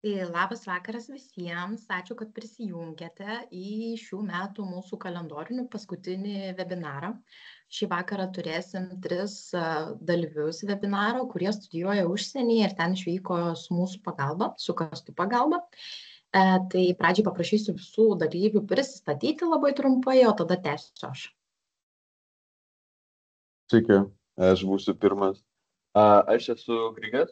Tai labas vakaras visiems, ačiū, kad prisijungėte į šių metų mūsų kalendorinių paskutinį webinarą. Šį vakarą turėsim 3 dalyvius webinaro, kurie studijuoja užsienyje ir ten išvyko su mūsų pagalba, su Kastu pagalba. Tai pradžiai paprašysiu visų dalyvių prisistatyti labai trumpai, o tada tęsiu aš. Sveiki, aš būsiu pirmas. Aš esu Grigas.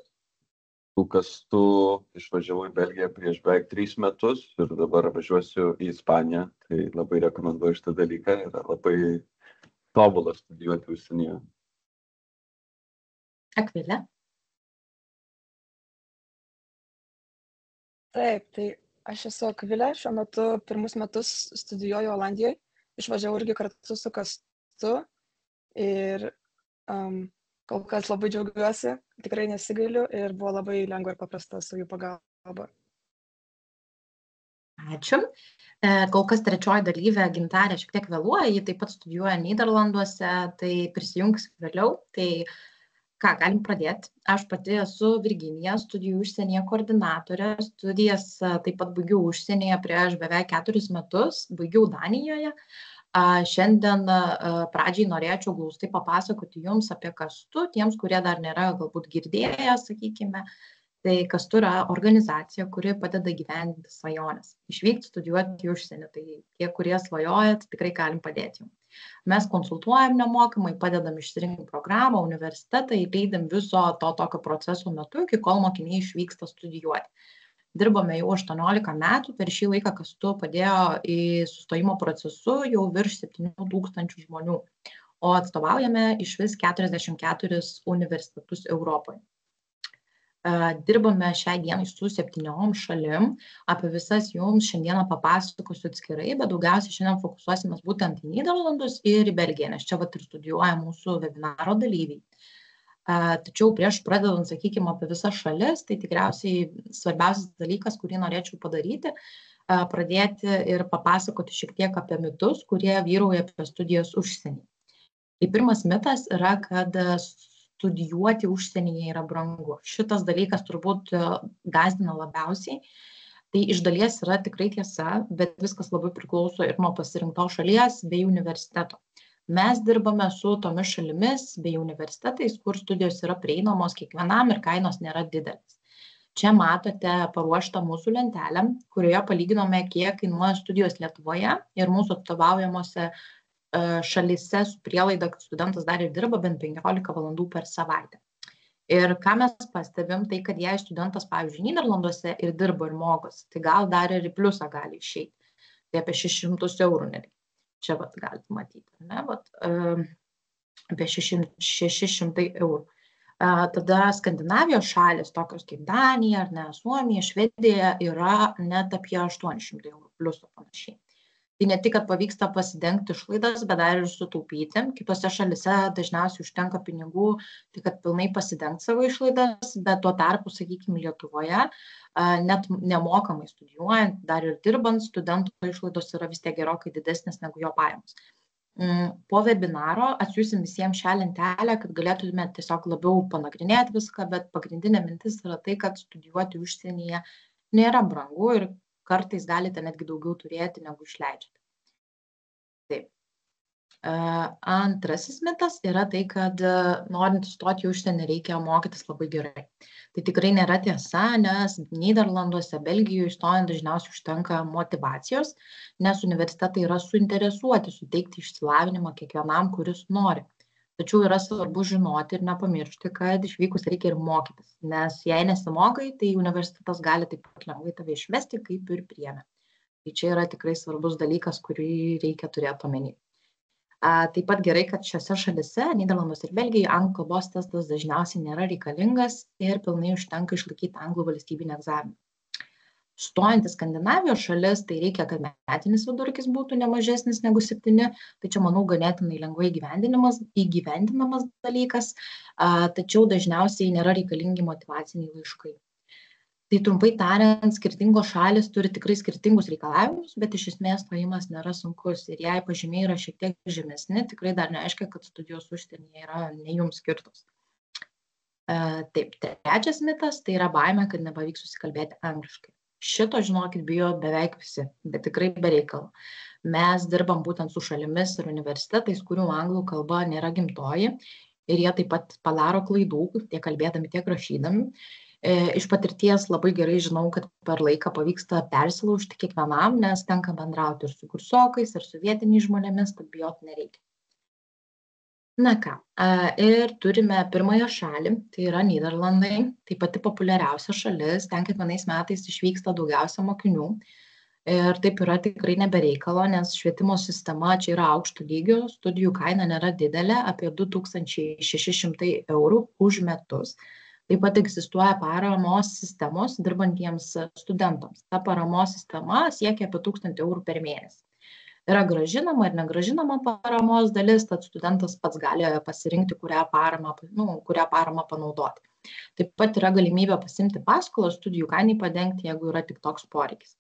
Kastu išvažiavau į Belgiją prieš beveik 3 metus ir dabar važiuosiu į Ispaniją. Tai labai rekomenduoju šitą dalyką. Yra labai tobulas studijuoti užsienyje. Akvilė. Taip, tai aš esu Akvilė, šiuo metu pirmus metus studijuoju Olandijoje, išvažiavau irgi kartu su Kastu ir kol kas labai džiaugiuosi, tikrai nesigailiu ir buvo labai lengva ir paprasta su jų pagalba. Ačiū. Kol kas trečioji dalyvė Gintarė šiek tiek vėluoja, ji taip pat studijuoja Nyderlanduose, tai prisijungs vėliau. Tai ką, galim pradėti. Aš pati esu Virginija, studijų užsienyje koordinatorė, studijas taip pat baigiau užsienyje prieš beveik 4 metus, baigiau Danijoje. Šiandien pradžiai norėčiau glaustai papasakoti jums apie Kastu, tiems, kurie dar nėra galbūt girdėję, sakykime. Tai Kastu yra organizacija, kuri padeda gyventi svajonės. Išvykti studijuoti į užsienį. Tai tie, kurie svajojat, tikrai galim padėti jums. Mes konsultuojam nemokamai, padedam išsirinkti programą, universitetą, įleidam viso to tokio proceso metu, iki kol mokiniai išvyksta studijuoti. Dirbame jau 18 metų, per šį laiką Kastu padėjo į sustojimo procesu jau virš 7,000 žmonių, o atstovaujame iš vis 44 universitetus Europoje. Dirbame šiai dienai su 7 šalim, apie visas jums šiandieną papasakosiu atskirai, bet daugiausiai šiandien fokusuosimės būtent į Nyderlandus ir į Belgiją, nes čia vat ir studijuoja mūsų webinaro dalyviai. Tačiau prieš pradedant, sakykime, apie visas šalis, tai tikriausiai svarbiausias dalykas, kurį norėčiau padaryti, pradėti ir papasakoti šiek tiek apie mitus, kurie vyrauja apie studijas užsienyje. Tai pirmas mitas yra, kad studijuoti užsienyje yra brangu. Šitas dalykas turbūt gąsdina labiausiai. Tai iš dalies yra tikrai tiesa, bet viskas labai priklauso ir nuo pasirinktos šalies bei universiteto. Mes dirbame su tomis šalimis bei universitetais, kur studijos yra prieinamos kiekvienam ir kainos nėra didelis. Čia matote paruoštą mūsų lentelę, kurioje palyginome, kiek kainuoja studijos Lietuvoje ir mūsų atstovaujamose šalyse su prielaida, kad studentas dar ir dirba bent 15 valandų per savaitę. Ir ką mes pastebim, tai kad jei studentas, pavyzdžiui, Nyderlanduose ir dirba ir mokosi, tai gal dar ir į pliusą gali išeiti. Tai apie 600 eurų netgi. Čia vat galite matyti, ne? Apie 600 eurų. Tada Skandinavijos šalis, tokios kaip Danija, ar ne, Suomija, Švedija, yra net apie 800 eurų pliuso panašiai. Tai ne tik, kad pavyksta pasidengti išlaidas, bet dar ir sutaupyti. Kitose šalise dažniausiai užtenka pinigų, tai kad pilnai pasidengti savo išlaidas, bet tuo tarpu, sakykime, Lietuvoje, net nemokamai studijuojant, dar ir dirbant, studento išlaidos yra vis tiek gerokai didesnės negu jo pajamos. Po webinaro atsiųsim visiems šią lentelę, kad galėtume tiesiog labiau panagrinėti viską, bet pagrindinė mintis yra tai, kad studijuoti užsienyje nėra brangu ir kartais galite netgi daugiau turėti, negu išleidžiate. Taip. Antrasis mitas yra tai, kad norint įstoti į užsienį reikia mokytis labai gerai. Tai tikrai nėra tiesa, nes Nyderlanduose, Belgijoje įstojant dažniausiai užtenka motyvacijos, nes universitetai yra suinteresuoti suteikti išsilavinimą kiekvienam, kuris nori. Tačiau yra svarbu žinoti ir nepamiršti, kad išvykus reikia ir mokytis, nes jei nesimokai, tai universitetas gali taip pat lengvai tave išmesti, kaip ir priėmė. Tai čia yra tikrai svarbus dalykas, kurį reikia turėti omeny. Taip pat gerai, kad šiose šalise, Nyderlanduose ir Belgijoje, anglų kalbos testas dažniausiai nėra reikalingas ir pilnai užtenka išlaikyti anglų valstybinį egzaminą. Stojant į Skandinavijos šalis, tai reikia, kad metinis vidurkis būtų ne mažesnis negu 7, tai čia, manau, ganėtinai lengvai įgyvendinamas dalykas, tačiau dažniausiai nėra reikalingi motyvaciniai laiškai. Tai trumpai tariant, skirtingos šalis turi tikrai skirtingus reikalavimus, bet iš esmės stojimas nėra sunkus ir jei pažymiai yra šiek tiek žemesni, tikrai dar nereiškia, kad studijos užsienyje yra ne jums skirtos. Taip, trečias mitas tai yra baimė, kad nepavyks susikalbėti angliškai. Šito, žinokit, bijo beveik visi, bet tikrai be reikalo. Mes dirbam būtent su šalimis ir universitetais, kurių anglų kalba nėra gimtoji ir jie taip pat padaro klaidų, tiek kalbėdami, tiek rašydami. Iš patirties labai gerai žinau, kad per laiką pavyksta persilaužti kiekvienam, nes tenka bendrauti ir su kursiokais, ir su vietiniais žmonėmis, tad bijoti nereikia. Na ką, ir turime pirmąją šalį, tai yra Nyderlandai, tai pati populiariausia šalis, ten kiekvienais metais išvyksta daugiausia mokinių. Ir taip yra tikrai nebereikalo, nes švietimo sistema čia yra aukšto lygio, studijų kaina nėra didelė, apie 2600 eurų už metus. Taip pat egzistuoja paramos sistemos dirbantiems studentams. Ta paramos sistema siekia apie 1000 eurų per mėnesį. Yra grąžinama ir negrąžinama paramos dalis, tad studentas pats gali pasirinkti, kurią paramą panaudoti. Taip pat yra galimybė pasimti paskolą studijų kainai padengti, jeigu yra tik toks poreikis.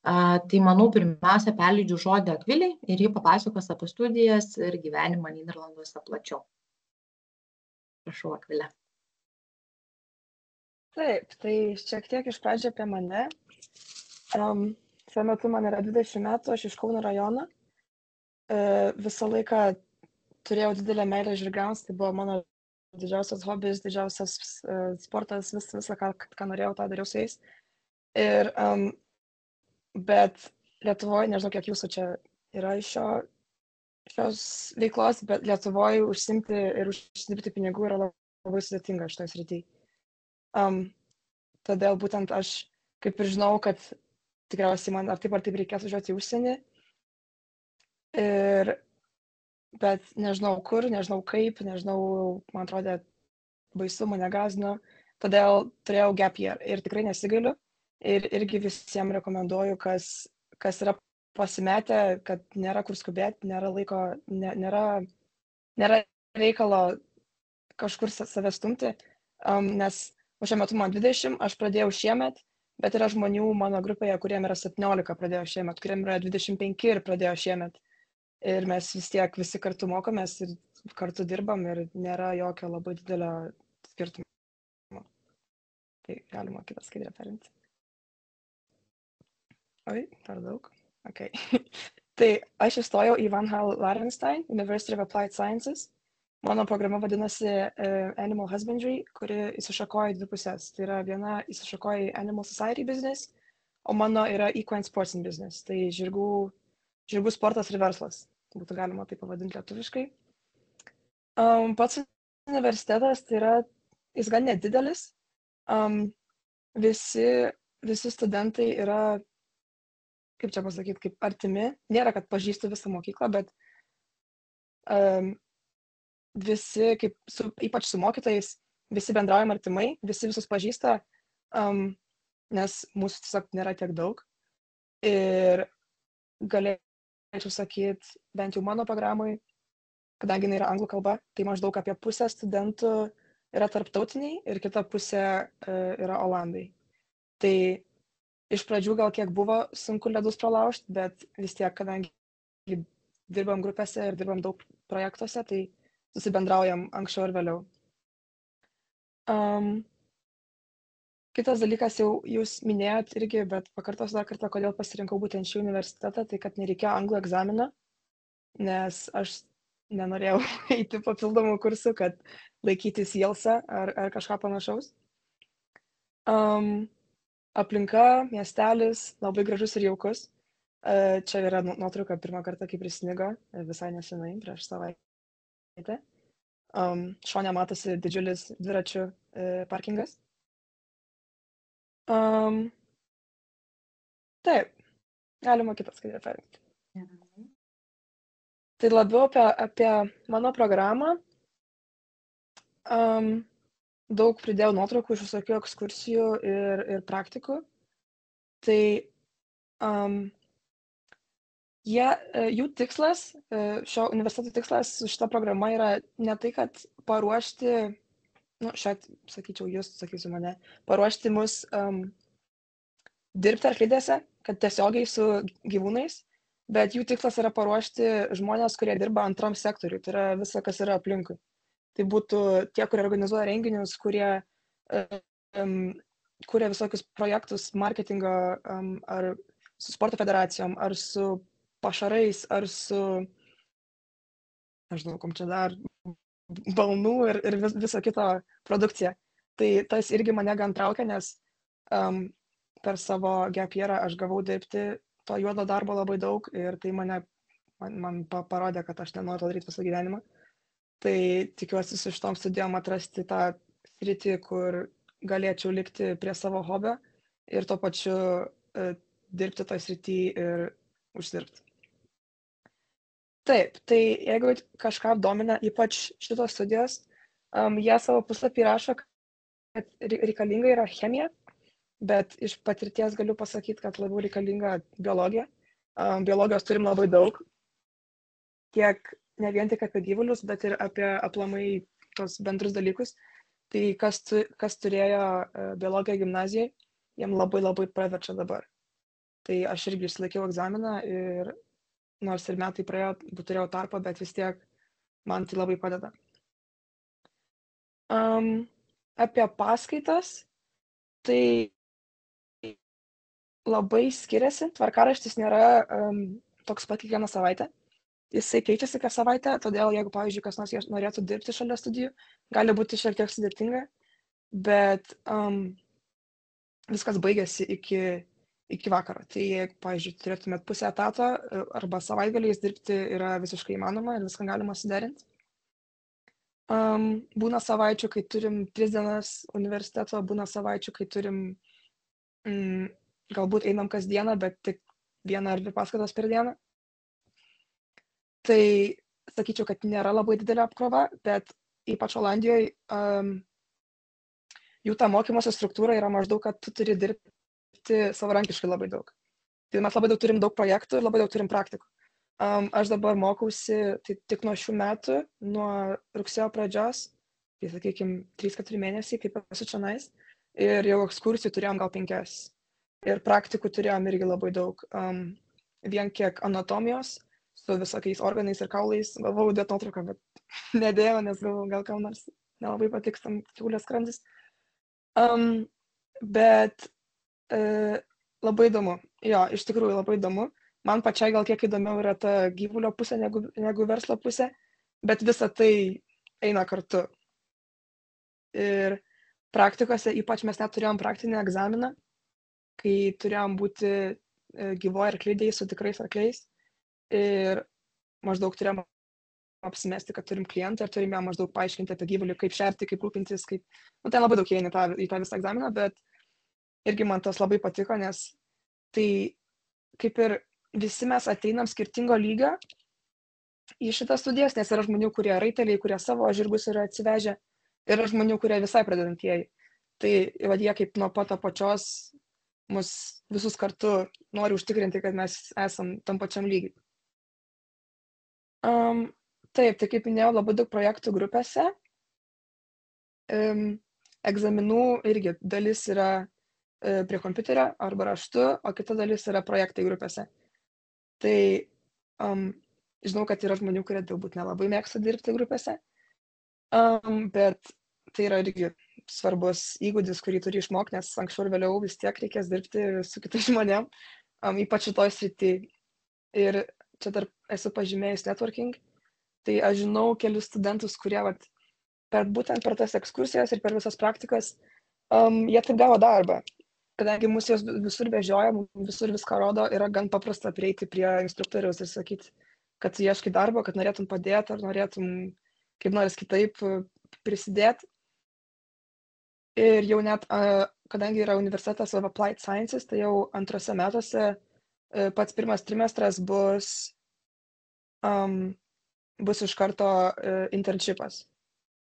Tai manau, pirmiausia, perleidžiu žodį Akvilei ir ji papasakos apie studijas ir gyvenimą Nyderlanduose plačiau. Prašau, Akvilė. Taip, tai šiek tiek iš pradžio apie mane. Šiuo metu man yra 20 metų, aš iš Kauno rajono. Visą laiką turėjau didelę meilę žirgams, tai buvo mano didžiausias hobis, didžiausias sportas, visą, ką norėjau, tą dariau su jais. Bet Lietuvoje, nežinau, kiek jūsų čia yra iš šios veiklos, bet Lietuvoje užsimti ir užsidirbti pinigų yra labai sudėtinga šitoje srityje. Todėl būtent aš kaip ir žinau, kad tikriausiai man ar taip reikės važiuoti į užsienį. Bet nežinau kur, nežinau kaip, nežinau, man atrodė baisu, mane gąsdino. Todėl turėjau gap year ir tikrai nesigailiu. Ir irgi visiems rekomenduoju, kas yra pasimetę, kad nėra kur skubėti, nėra laiko, nėra reikalo kažkur save stumti, nes šiuo metu man 20, aš pradėjau šiemet, bet yra žmonių mano grupėje, kuriem yra 17 pradėjo šiemet, kuriem yra 25 ir pradėjo šiemet. Ir mes vis tiek visi kartu mokomės ir kartu dirbam ir nėra jokio labai didelio skirtumo. Tai galima kitą skaidrę perimti. Oi, per daug. Okay. Tai aš įstojau į Van Hal Larenstein, University of Applied Sciences. Mano programa vadinasi Animal Husbandry, kuri įsišakoja į dvi pusės. Tai yra viena įsišakoja į Animal Society business, o mano yra Equine Sports and Business. Tai žirgų sportas ir verslas. Būtų galima tai pavadinti lietuviškai. Pats universitetas tai yra, jis gan nedidelis. Visi studentai yra, kaip čia pasakyti, kaip artimi. Nėra, kad pažįstu visą mokyklą, bet visi, ypač su mokytojais, visi bendraujam artimai, visi visus pažįsta, nes mūsų tiesiog nėra tiek daug. Ir galėčiau sakyti, bent jau mano programai, kadangi jinai yra anglų kalba, tai maždaug apie pusę studentų yra tarptautiniai ir kita pusė yra olandai. Tai iš pradžių gal kiek buvo sunku ledus pralaužti, bet vis tiek, kadangi dirbam grupėse ir dirbam daug projektuose, tai susibendraujam anksčiau ir vėliau. Kitas dalykas jau jūs minėjot irgi, bet pakartosiu dar kartą, kodėl pasirinkau būtent šį universitetą, tai kad nereikėjo anglų egzamino, nes aš nenorėjau eiti papildomų kursų, kad laikytis Jelsą ar kažką panašaus. Aplinka, miestelis, labai gražus ir jaukus. Čia yra nuotrauka pirmą kartą, kai prisnigo, visai nesenai, prieš savaitę. Šone matosi didžiulis dviračių parkingas. Taip, galima kitą skaidrę perimti. Tai labiau apie mano programą. Daug pridėjau nuotraukų iš visokių ekskursijų ir praktikų. Tai jų tikslas, šio universiteto tikslas su šita programa yra ne tai, kad paruošti, sakyčiau, jūs sakysiu mane, paruošti mus dirbti arklidėse, kad tiesiogiai su gyvūnais, bet jų tikslas yra paruošti žmonės, kurie dirba antram sektoriui, tai yra visa, kas yra aplinkui. Tai būtų tie, kurie organizuoja renginius, kurie kuria visokius projektus marketingo ar su sporto federacijom, ar su pašarais, ar su, nežinau, kom čia dar, balnų ir viso kito produkcija. Tai tas irgi mane gan traukia, nes per savo gap yearą aš gavau dirbti to juodo darbo labai daug ir tai man parodė, kad aš nenoriu to daryti visą gyvenimą. Tai tikiuosi su šitom studijom atrasti tą sritį, kur galėčiau likti prie savo hobio ir tuo pačiu dirbti toj srity ir uždirbti. Taip, tai jeigu kažką domina, ypač šitos studijos, jie savo puslapį rašo, kad reikalinga yra chemija, bet iš patirties galiu pasakyti, kad labiau reikalinga biologija. Biologijos turim labai daug, tiek ne vien tik apie gyvulius, bet ir apie aplamai tos bendrus dalykus. Tai kas turėjo biologiją gimnazijai, jiem labai praverčia dabar. Tai aš irgi išsilaikiau egzaminą ir nors ir metai praėjo, turėjau tarpą, bet vis tiek man tai labai padeda. Apie paskaitas, tai labai skiriasi. Tvarkaraštis nėra toks pat kiekvieną savaitę. Jisai keičiasi kas savaitę, todėl jeigu, pavyzdžiui, kas nors norėtų dirbti šalia studijų, gali būti šiek tiek sudėtinga, bet viskas baigėsi iki vakaro. Tai jeigu, pavyzdžiui, turėtumėt pusę etato arba savaitgaliais dirbti yra visiškai įmanoma ir viską galima suderinti. Būna savaičių, kai turim 3 dienas universiteto, būna savaičių, kai turim galbūt einam kasdieną, bet tik 1 ar 2 paskaitos per dieną. Tai sakyčiau, kad nėra labai didelė apkrova, bet ypač Olandijoje jų ta mokymosi struktūra yra maždaug, kad tu turi dirbti savarankiškai labai daug. Tai mes labai daug turim daug projektų ir labai daug turim praktikų. Aš dabar mokausi tai tik nuo šių metų, nuo rugsėjo pradžios, tai sakykime 3-4 mėnesiai, kaip esu čionais, ir jau ekskursijų turėjom gal 5. Ir praktikų turėjom irgi labai daug. Vien kiek anatomijos, su visokiais organais ir kaulais, galvojau dėt nuotrauką, bet nedėjau, nes gal kam nors nelabai patiks tam kiaulės skrandis. Bet labai įdomu. Jo, iš tikrųjų labai įdomu. Man pačiai gal kiek įdomiau yra ta gyvulio pusė negu verslo pusė, bet visa tai eina kartu. Ir praktikose, ypač mes net turėjom praktinį egzaminą, kai turėjom būti gyvoje arklidėje su tikrais arkliais. Ir maždaug turėjom apsimesti, kad turim klientą ir turime maždaug paaiškinti apie gyvulį, kaip šerti, kaip rūpintis, kaip... ten labai daug įeina į tą visą egzaminą, bet irgi man tas labai patiko, nes tai kaip ir visi mes ateinam skirtingo lygio į šitas studijas, nes yra žmonių, kurie raiteliai, kurie savo žirgus yra atsivežę, ir yra žmonių, kurie visai pradedantieji. Tai jie kaip nuo pat apačios mus visus kartu nori užtikrinti, kad mes esam tam pačiam lygiai. Taip, tai kaip minėjau, labai daug projektų grupėse. Egzaminų irgi dalis yra prie kompiuterio arba raštu, o kita dalis yra projektai grupėse. Tai žinau, kad yra žmonių, kurie galbūt nelabai mėgsta dirbti grupėse, bet tai yra irgi svarbus įgūdis, kurį turi išmokti, nes anksčiau ir vėliau vis tiek reikės dirbti su kitais žmonėm, ypač šitoj srity. Ir čia dar esu pažymėjus networking, tai aš žinau kelius studentus, kurie būtent per tas ekskursijas ir per visas praktikas, jie taip gavo darbą. Kadangi mus jos visur vežioja, visur viską rodo, yra gan paprasta prieiti prie instruktoriaus ir sakyti, kad ieškai darbo, kad norėtum padėti ar norėtum kaip nors kitaip prisidėti. Ir jau net, kadangi yra universitetas of Applied Sciences, tai jau 2 metuose pats 1 trimestras bus iš karto internshipas.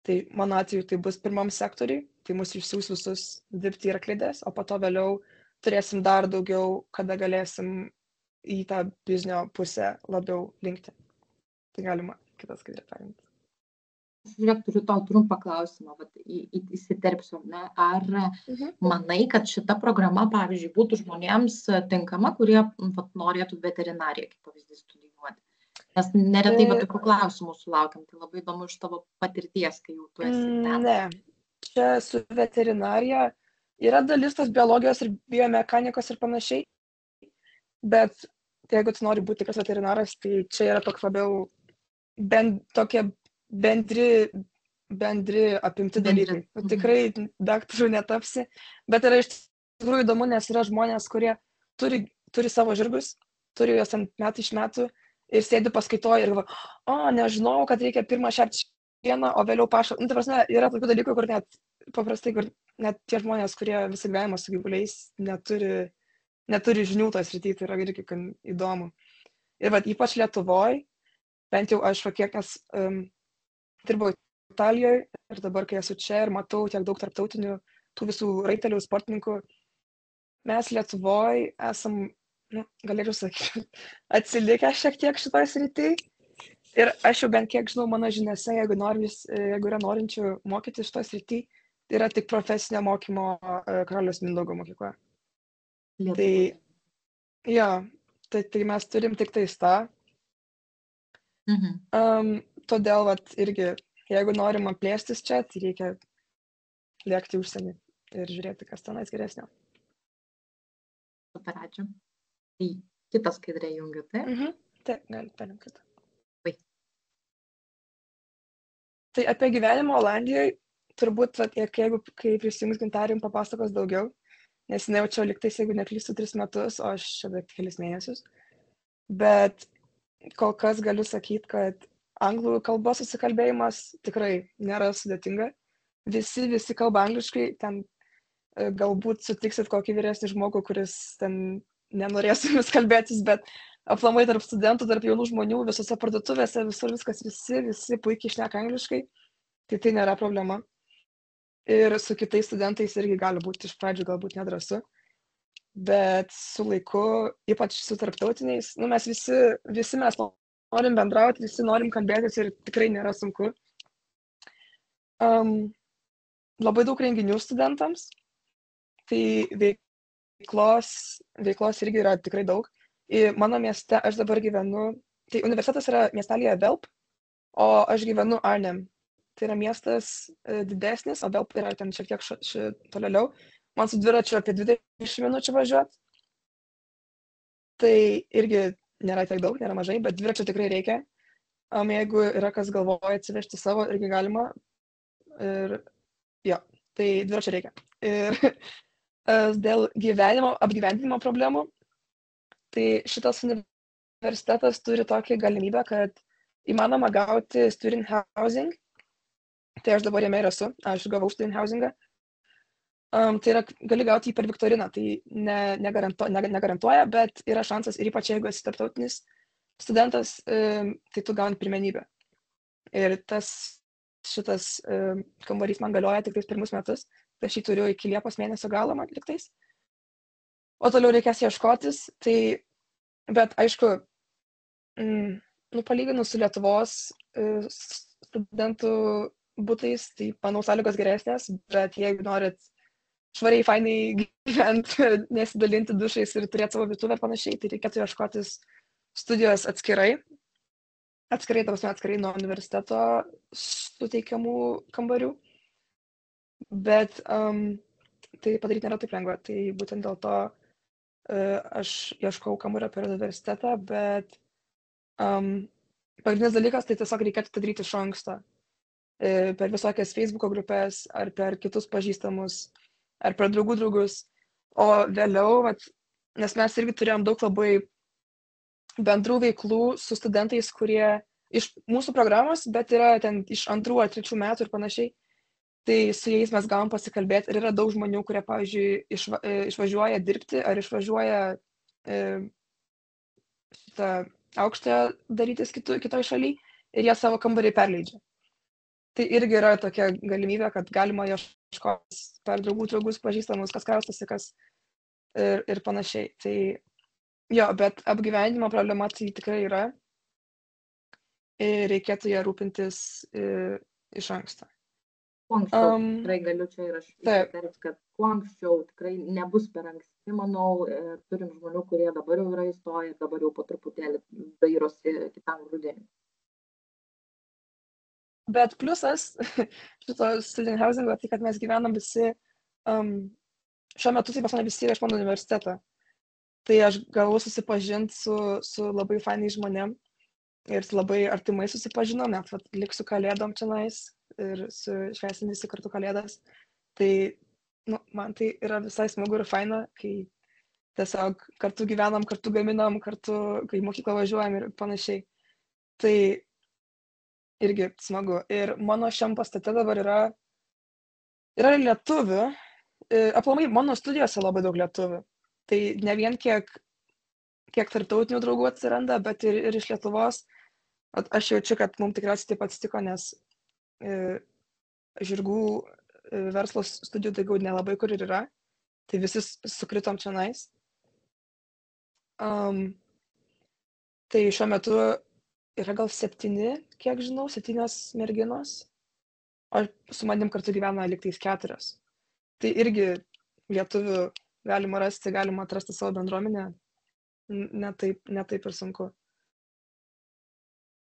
Tai mano atveju tai bus 1 sektoriui, tai mus išsiųs visus dirbti į arklidės, o po to vėliau turėsim dar daugiau, kada galėsim į tą biznio pusę labiau linkti. Tai galima kitas skaidrė perimti. Žiūrėk, turiu tau trumpą klausimą, įsiterpsiu. Ar manai, kad šita programa, pavyzdžiui, būtų žmonėms tinkama, kurie norėtų veterinariją, kaip pavyzdys, studijuoti? Nes neretai va tokių klausimų sulaukiam, tai labai įdomu iš tavo patirties, kai jau tu esi ten. Ne, čia su veterinarija yra dalis tos biologijos ir biomechanikos ir panašiai, bet jeigu tu nori būti tikras veterinaras, tai čia yra toks labiau tokie bendri apimti dalykai. Tikrai daktaru netapsi, bet yra iš tikrųjų įdomu, nes yra žmonės, kurie turi savo žirgus, turi juos metai iš metų ir sėdi paskaitoja ir galvoja, nežinau, kad reikia pirmą šerti šieną, o vėliau pašą. Tai prasme, yra tokių dalykų, kur net paprastai, kur net tie žmonės, kurie visą gyvenimą su gyvuliais neturi žinių tos srity, tai yra irgi įdomu. Ir ypač Lietuvoje, bent jau aš kiek nes dirbau Italijoje ir dabar, kai esu čia ir matau tiek daug tarptautinių tų visų raitelių, sportininkų, mes Lietuvoje esam, galėčiau sakyti, atsilikę šiek tiek šitoj srity. Ir aš jau bent kiek žinau mano žiniose, jeigu yra norinčių mokyti šitoj srity, tai yra tik profesinio mokymo Karaliaus Mindaugo mokykla. Tai mes turim tik tais tą. Todėl irgi, jeigu norima plėstis čia, tai reikia lėkti užsienį ir žiūrėti, kas tenais geresnio. Super, ačiū. Tai kitą skaidrę jungiu, taip? Taip, gali perim kitą. Tai apie gyvenimą Olandijoje, turbūt, kai prisijungs Gintarė, jums papasakos daugiau, nes nejaučiau liktais, jeigu neklystu, 3 metus, o aš čia bet kelis mėnesius. Bet kol kas galiu sakyti, kad anglų kalbos susikalbėjimas tikrai nėra sudėtinga. Visi kalba angliškai, ten galbūt sutiksit kokį vyresnį žmogų, kuris ten nenorės su jumis kalbėtis, bet aplamai tarp studentų, tarp jaunų žmonių, visose parduotuvėse, visur viskas, visi puikiai šneka angliškai, tai nėra problema. Ir su kitais studentais irgi gali būti iš pradžių galbūt nedrąsu, bet su laiku, ypač su tarptautiniais, mes visi mes norim bendrauti, visi norim kalbėtis ir tikrai nėra sunku. Labai daug renginių studentams, tai veiklos irgi yra tikrai daug. Mano mieste, aš dabar gyvenu, tai universitetas yra miestelėje Velp, o aš gyvenu Arnhem. Tai yra miestas didesnis, o Velp yra ten šiek tiek tolėliau. Man su dviračiu apie 20 minučių važiuoti. Tai irgi nėra tiek daug, nėra mažai, bet dviračių tikrai reikia. Jeigu yra kas galvoja atsivežti savo, irgi galima. Ir tai dviračių reikia. Ir dėl apgyvendinimo problemų, tai šitas universitetas turi tokią galimybę, kad įmanoma gauti student housing. Tai aš dabar jame ir esu, aš gavau student housingą. Tai yra, gali gauti jį per Viktoriną, tai negarantuoja, bet yra šansas ir ypač jeigu esi tarptautinis studentas, tai tu gauni pirmenybę. Ir šitas kambarys man galioja tik tais 1 metus, tai aš jį turiu iki Liepos mėnesio galo, man liktais. O toliau reikės ieškotis, bet aišku, palyginus su Lietuvos studentų butais, tai manau sąlygos geresnės, bet jeigu norit švariai, fainai gyventi, nesidalinti dušais ir turėti savo virtuvę ir panašiai, tai reikėtų ieškotis studijos atskirai nuo universiteto suteikiamų kambarių, bet tai padaryti nėra taip lengva, tai būtent dėl to aš ieškau kambario per universitetą, bet pagrindinis dalykas, tai tiesiog reikėtų tai daryti iš anksto, per visokias Facebooko grupės, ar per kitus pažįstamus, ar per draugų draugus, o vėliau, nes mes irgi turėjom daug labai bendrų veiklų su studentais, kurie iš mūsų programos, bet yra ten iš 2 ar 3 metų ir panašiai. Tai su jais mes gavom pasikalbėti ir yra daug žmonių, kurie, pavyzdžiui, išvažiuoja dirbti ar išvažiuoja šitą aukštąją darytis kitoj šaly ir jie savo kambarį perleidžia. Tai irgi yra tokia galimybė, kad galima ieškoti per draugus, pažįstamus, kas kraustosi, kas ir panašiai. Tai bet apgyvendinimo problema tai tikrai yra ir reikėtų ją rūpintis iš anksto. Kuo anksčiau, tikrai galiu čia ir aš įsiterpti, kad kuo anksčiau tikrai nebus per anksti. Tai manau, turim žmonių, kurie dabar jau yra įstoję, dabar jau po truputėlį dairosi kitam rudeniui. Bet pliusas šito student housingo, tai kad mes gyvenam visi, šiuo metu tai pas mane visi yra iš mano universiteto. Tai aš gavau susipažinti su labai fainai žmonėm ir labai artimai susipažinom, net liksiu kalėdom čionais ir švęsim visi kartu kalėdas. Tai man tai yra visai smagu ir faina, kai tiesiog kartu gyvenam, kartu gaminam, kartu, kai mokyklą važiuojam ir panašiai. Tai irgi smagu. Ir mano šiam pastate dabar yra lietuvių. Aplamai mano studijose labai daug lietuvių. Tai ne vien kiek tarptautinių draugų atsiranda, bet ir iš Lietuvos. Aš jaučiu, kad mums tikriausiai taip atsitiko, nes žirgų verslo studijų daugiau nelabai kur ir yra. Tai visi sukritom čionais. Tai šiuo metu yra gal 7, kiek žinau, 7 merginos. O su manim kartu gyvena liktais 4. Tai irgi lietuvių galima rasti, galima atrasti savo bendruomenę. Ne taip ir sunku.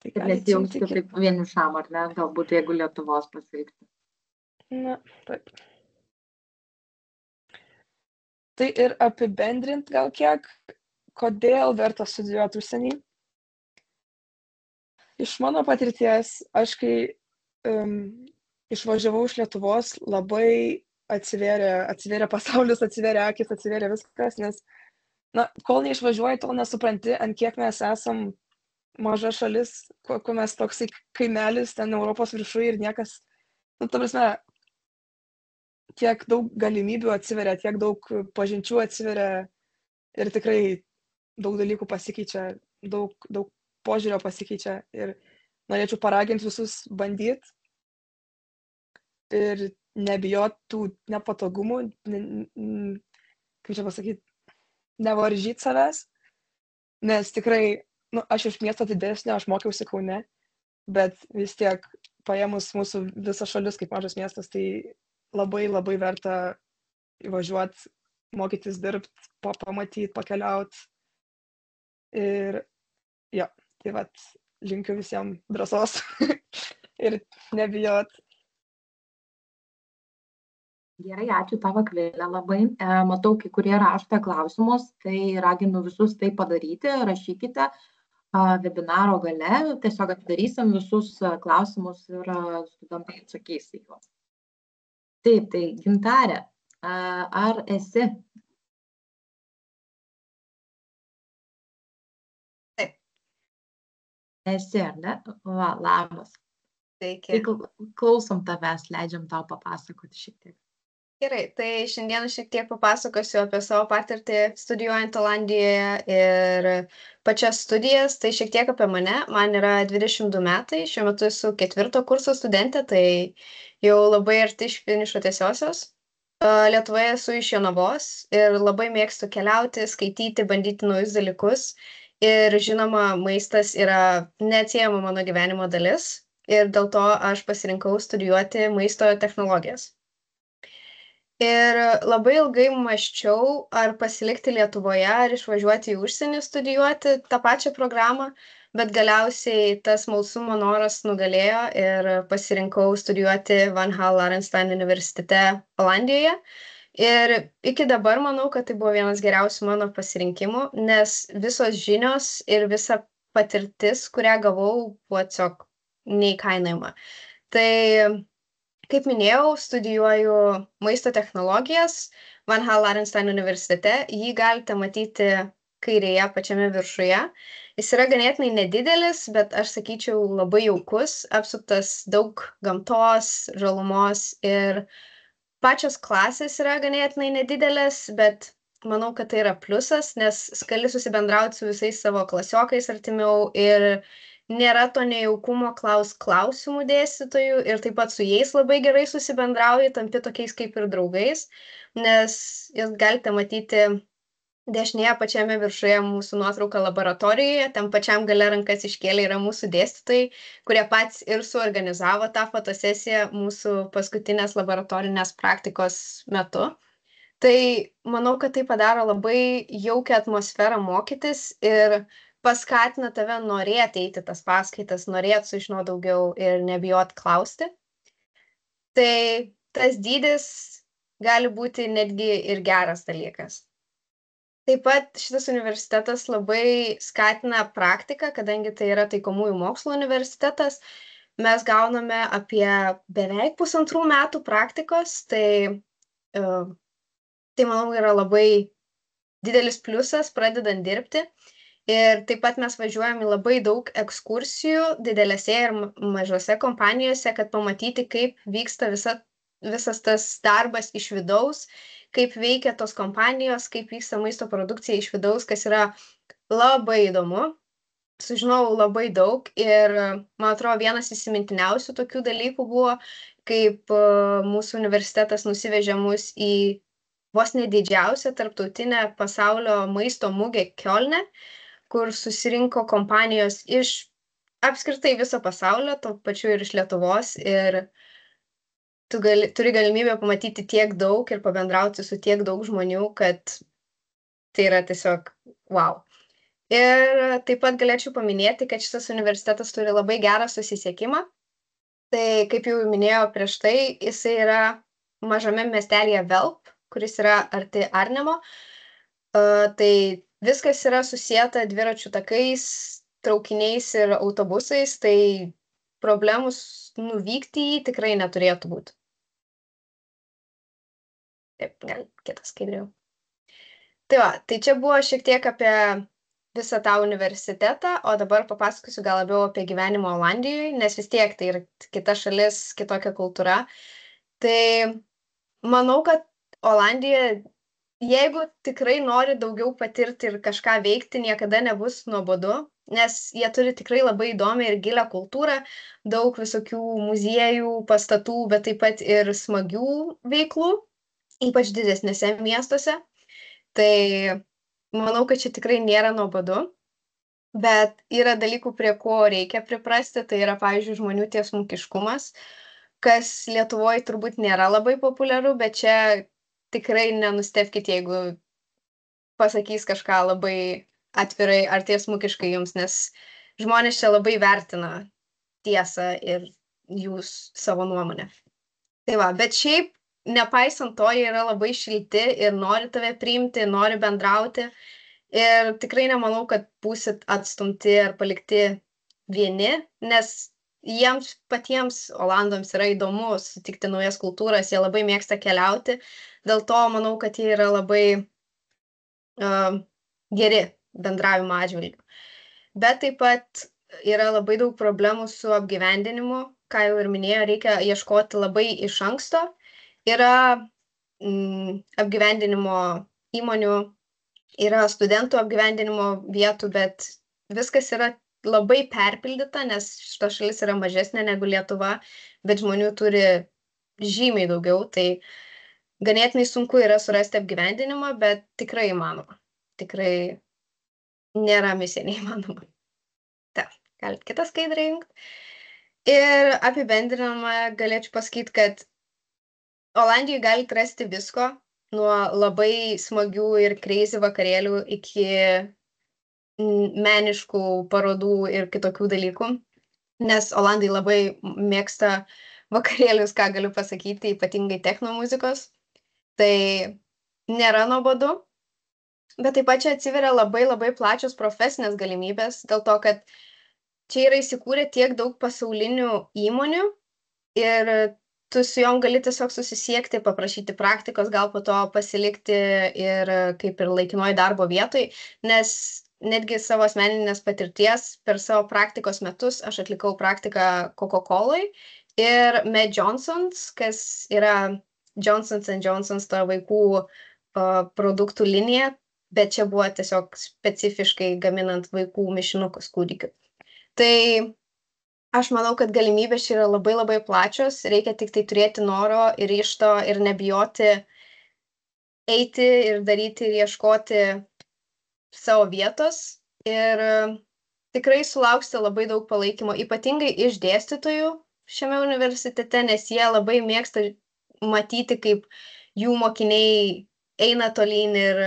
Tai nesijungti taip vienišam, ar ne? Galbūt jeigu Lietuvos pasilikti. Na, taip. Tai ir apibendrint gal kiek, kodėl verta studijuoti užsienį. Iš mano patirties, aš kai išvažiavau iš Lietuvos, labai atsivėrė pasaulis, atsivėrė akis, atsivėrė viskas, nes kol neišvažiuoji, tol nesupranti, ant kiek mes esam maža šalis, kuo mes toksai kaimelis ten Europos viršuje ir niekas, ta prasme, tiek daug galimybių atsiveria, tiek daug pažinčių atsiveria ir tikrai daug dalykų pasikeičia, daug požiūrio pasikeičia ir norėčiau paraginti visus bandyti ir nebijot tų nepatogumų, kaip čia pasakyti, nevaržyti savęs, nes tikrai, aš iš miesto didesnio, aš mokiausi Kaune, bet vis tiek paėmus mūsų visą šalis kaip mažas miestas, tai labai labai verta įvažiuoti, mokytis dirbti, pamatyti, pakeliauti. Ir jo, tai linkiu visiems drąsos ir nebijot. Gerai, ačiū tavo, Akvilė, labai. Matau, kai kurie rašote klausimus, tai raginu visus tai padaryti, rašykite webinaro gale, tiesiog atidarysim visus klausimus ir studentai atsakys į juos. Taip, tai Gintarė, ar esi? Taip. Esi, ar ne? Va, labas. Sveiki. Tai klausom tavęs, leidžiam tau papasakoti šiek tiek. Gerai, tai šiandien šiek tiek papasakosiu apie savo patirtį studijuojant Olandijoje ir pačias studijas, tai šiek tiek apie mane. Man yra 22 metai, šiuo metu esu 4 kurso studentė, tai jau labai arti iš finišo tiesiosios. Lietuvoje esu iš Jonavos ir labai mėgstu keliauti, skaityti, bandyti naujus dalykus. Ir žinoma, maistas yra neatsiejama mano gyvenimo dalis ir dėl to aš pasirinkau studijuoti maisto technologijas. Ir labai ilgai mąsčiau, ar pasilikti Lietuvoje, ar išvažiuoti į užsienį studijuoti tą pačią programą, bet galiausiai tas smalsumo noras nugalėjo ir pasirinkau studijuoti Van Hal Larenstein universitete Olandijoje. Ir iki dabar manau, kad tai buvo vienas geriausių mano pasirinkimų, nes visos žinios ir visa patirtis, kurią gavau, buvo tiesiog neįkainojama. Tai kaip minėjau, studijuoju maisto technologijas Van Hal Larenstein universitete. Jį galite matyti kairėje pačiame viršuje. Jis yra ganėtinai nedidelis, bet aš sakyčiau labai jaukus, apsuptas daug gamtos, žalumos ir pačios klasės yra ganėtinai nedidelės, bet manau, kad tai yra pliusas, nes gali susibendrauti su visais savo klasiokais artimiau ir nėra to nejaukumo klausimų dėstytojų ir taip pat su jais labai gerai susibendrauji, tampi tokiais kaip ir draugais, nes jūs galite matyti dešinėje pačiame viršuje mūsų nuotrauką laboratorijoje, ten pačiam gale rankas iškėlė yra mūsų dėstytojai, kurie patys ir suorganizavo tą fotosesiją mūsų paskutinės laboratorinės praktikos metu. Tai manau, kad tai padaro labai jaukią atmosferą mokytis ir paskatina tave norėti eiti tas paskaitas, norėti sužinoti daugiau ir nebijot klausti. Tai tas dydis gali būti netgi ir geras dalykas. Taip pat šitas universitetas labai skatina praktiką, kadangi tai yra taikomųjų mokslų universitetas. Mes gauname apie beveik 1,5 metų praktikos, tai manau yra labai didelis pliusas pradedant dirbti. Ir taip pat mes važiuojam į labai daug ekskursijų didelėse ir mažose kompanijose, kad pamatyti, kaip vyksta visas tas darbas iš vidaus, kaip veikia tos kompanijos, kaip vyksta maisto produkcija iš vidaus, kas yra labai įdomu. Sužinojau labai daug ir, man atrodo, vienas įsimintiniausių tokių dalykų buvo, kaip mūsų universitetas nusivežė mus į vos ne didžiausią tarptautinę pasaulio maisto mugę Kiolne, kur susirinko kompanijos iš apskritai viso pasaulio, to pačiu ir iš Lietuvos, ir turi galimybę pamatyti tiek daug ir pabendrauti su tiek daug žmonių, kad tai yra tiesiog wow. Ir taip pat galėčiau paminėti, kad šitas universitetas turi labai gerą susisiekimą. Tai, kaip jau minėjau prieš tai, jisai yra mažame miestelėje Velp, kuris yra arti Arnemo. Tai viskas yra susieta dviračių takais, traukiniais ir autobusais, tai problemų nuvykti jį tikrai neturėtų būti. Taip, gal kitą skaidriau. Tai čia buvo šiek tiek apie visą tą universitetą, o dabar papasakosiu gal labiau apie gyvenimą Olandijoje, nes vis tiek tai yra kita šalis, kitokia kultūra. Tai manau, kad Olandija, jeigu tikrai nori daugiau patirti ir kažką veikti, niekada nebus nuobodu, nes jie turi tikrai labai įdomią ir gilią kultūrą, daug visokių muziejų, pastatų, bet taip pat ir smagių veiklų, ypač didesnėse miestuose. Tai manau, kad čia tikrai nėra nuobodu, bet yra dalykų, prie ko reikia priprasti, tai yra, pavyzdžiui, žmonių tiesmukiškumas, kas Lietuvoje turbūt nėra labai populiaru, bet čia tikrai nenustebkit, jeigu pasakys kažką labai atvirai ar tiesmukiškai jums, nes žmonės čia labai vertina tiesą ir jūs savo nuomonę. Tai va, bet šiaip, nepaisant to, jie yra labai šilti ir nori tave priimti, nori bendrauti. Ir tikrai nemanau, kad būsit atstumti ar palikti vieni, nes jiems patiems Olandams yra įdomu sutikti naujas kultūras, jie labai mėgsta keliauti, dėl to manau, kad jie yra labai geri bendravimo atžvilgiu. Bet taip pat yra labai daug problemų su apgyvendinimu, ką jau ir minėjau, reikia ieškoti labai iš anksto. Yra apgyvendinimo įmonių, yra studentų apgyvendinimo vietų, bet viskas yra labai perpildyta, nes šita šalis yra mažesnė negu Lietuva, bet žmonių turi žymiai daugiau, tai ganėtinai sunku yra surasti apgyvendinimą, bet tikrai įmanoma. Tikrai nėra misija neįmanoma. Galit kitą skaidrą jungti. Ir apibendrinamą galėčiau pasakyti, kad Olandijoje galite rasti visko, nuo labai smagių ir crazy vakarėlių iki meniškų parodų ir kitokių dalykų, nes Olandai labai mėgsta vakarėlius, ką galiu pasakyti, ypatingai techno muzikos. Tai nėra nuobodu, bet taip pat čia atsiveria labai plačios profesinės galimybės, dėl to, kad čia yra įsikūrę tiek daug pasaulinių įmonių ir tu su jom gali tiesiog susisiekti, paprašyti praktikos, gal po to pasilikti ir kaip ir laikinoj darbo vietoj, nes netgi savo asmeninės patirties per savo praktikos metus aš atlikau praktiką Coca-Colai ir Med Johnsons, kas yra Johnsons & Johnsons ta vaikų produktų linija, bet čia buvo tiesiog specifiškai gaminant vaikų mišinukus kūdikių. Tai aš manau, kad galimybės čia yra labai plačios, reikia tik tai turėti noro ir ryžto ir nebijoti eiti ir daryti ir ieškoti savo vietos. Ir tikrai sulauksite labai daug palaikymo, ypatingai iš dėstytojų šiame universitete, nes jie labai mėgsta matyti, kaip jų mokiniai eina tolyn ir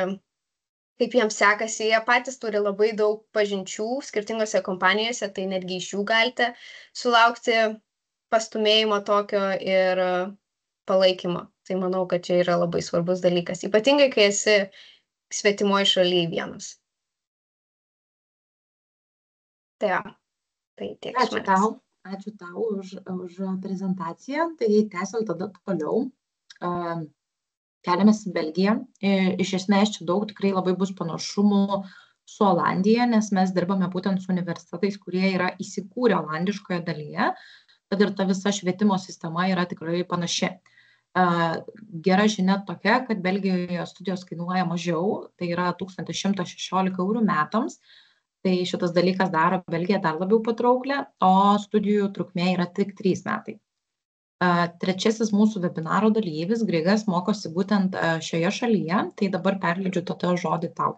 kaip jiems sekasi. Jie patys turi labai daug pažinčių skirtingose kompanijose, tai netgi iš jų galite sulaukti pastumėjimo tokio ir palaikymo. Tai manau, kad čia yra labai svarbus dalykas, ypatingai kai esi svetimoje šalyje vienas. Tai jo, tai tiek iš manęs. Ačiū tau už prezentaciją. Tai tęsiant tada toliau. Keliamės į Belgiją. Iš esmės čia daug tikrai labai bus panašumų su Olandija, nes mes dirbame būtent su universitetais, kurie yra įsikūrę olandiškoje dalyje, bet ir ta visa švietimo sistema yra tikrai panaši. Gera žinia tokia, kad Belgijoje studijos kainuoja mažiau, tai yra 1116 eurų metams. Tai šitas dalykas daro Belgiją dar labiau patrauklę, o studijų trukmė yra tik 3 metai. Trečiasis mūsų webinaro dalyvis, Grigas, mokosi būtent šioje šalyje, tai dabar perleidžiu tokio žodį tau.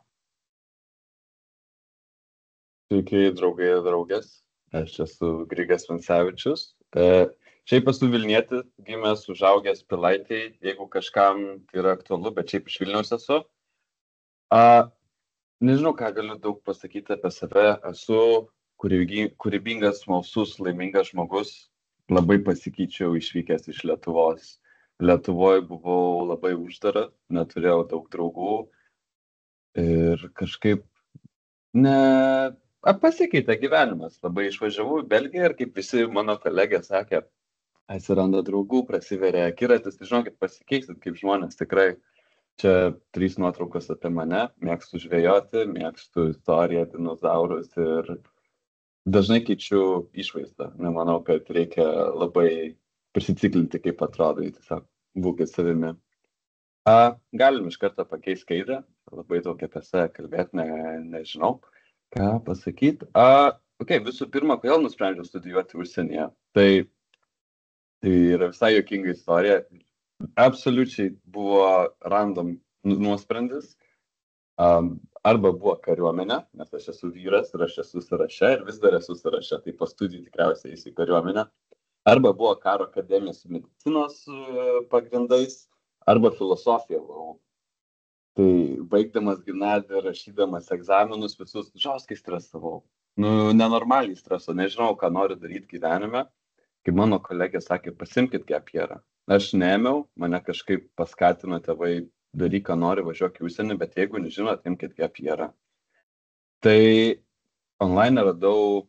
Sveiki, draugai ir draugės. Aš esu Grigas Vancevičius. Šiaip esu Vilnietis, gimęs, užaugęs Pilaitėj, jeigu kažkam tai yra aktualu, bet šiaip iš Vilniaus esu. Nežinau, ką galiu daug pasakyti apie save. Esu kūrybingas, smalsus, laimingas žmogus. Labai pasikeičiau išvykęs iš Lietuvos. Lietuvoje buvau labai uždaras, neturėjau daug draugų. Ir kažkaip pasikeitė gyvenimas. Labai išvažiavau į Belgiją ir kaip visi mano kolegė sakė, atsiranda draugų, prasiveria akiratis. Žinokit, pasikeisit kaip žmonės tikrai. Čia 3 nuotraukos apie mane, mėgstu žvejoti, mėgstu istoriją, dinozaurus ir dažnai keičiu išvaizdą. Nemanau, kad reikia labai prisiciklinti, kaip atrodai, tiesiog būkit savimi. Galim iš karto pakeisti skaidrę, labai daug apie save kalbėti, nežinau, ką pasakyti. Visų pirma, kodėl nusprendžiau studijuoti užsienyje? Tai yra visai juokinga istorija. Absoliučiai buvo random nuosprendis. Arba buvo kariuomenė, nes aš esu vyras ir aš esu sąraše ir vis dar esu sąraše, tai po studijų tikriausiai eisiu į kariuomenę. Arba buvo karo akademija su medicinos pagrindais, arba filosofija buvau. Tai baigdamas gimnaziją, rašydamas egzaminus visus, žoskai stresavau. Nenormaliai streso, nežinau, ką noriu daryti gyvenime. Kaip mano kolegė sakė, pasimkit gap yearą. Aš neėmiau, mane kažkaip paskatino tėvai, daryk, ką nori, važiuok į užsienį, bet jeigu nežinot, imkit gap yearą. Tai online radau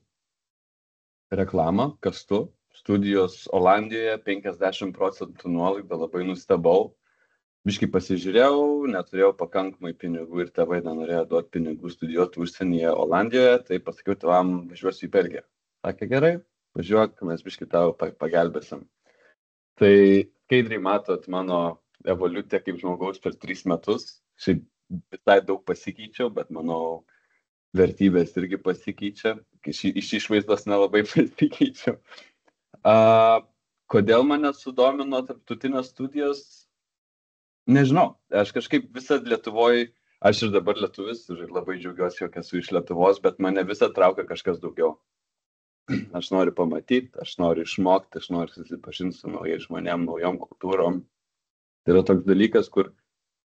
reklamą, kastu, studijos Olandijoje, 50% nuolaida, labai nustebau. Biškai pasižiūrėjau, neturėjau pakankamai pinigų ir tėvai nenorėjo duoti pinigų studijuoti užsienyje Olandijoje, tai pasakiau tėvam, važiuosiu į Belgiją. Sakė, gerai, važiuok, mes biškai tau pagelbėsim. Tai skaidriai matot mano evoliuciją kaip žmogaus per 3 metus. Šiaip visai daug pasikeičiau, bet manau, vertybės irgi pasikeičia. Iš išvaizdos nelabai pasikeičiau. Kodėl mane sudomino tarptautinės studijos? Nežinau. Aš kažkaip visą Lietuvoje, aš ir dabar lietuvis, ir labai džiaugiuosi, jog esu iš Lietuvos, bet mane visą traukia kažkas daugiau. Aš noriu pamatyti, aš noriu išmokti, aš noriu susipažinti su naujais žmonėm, naujom kultūrom. Tai yra toks dalykas, kur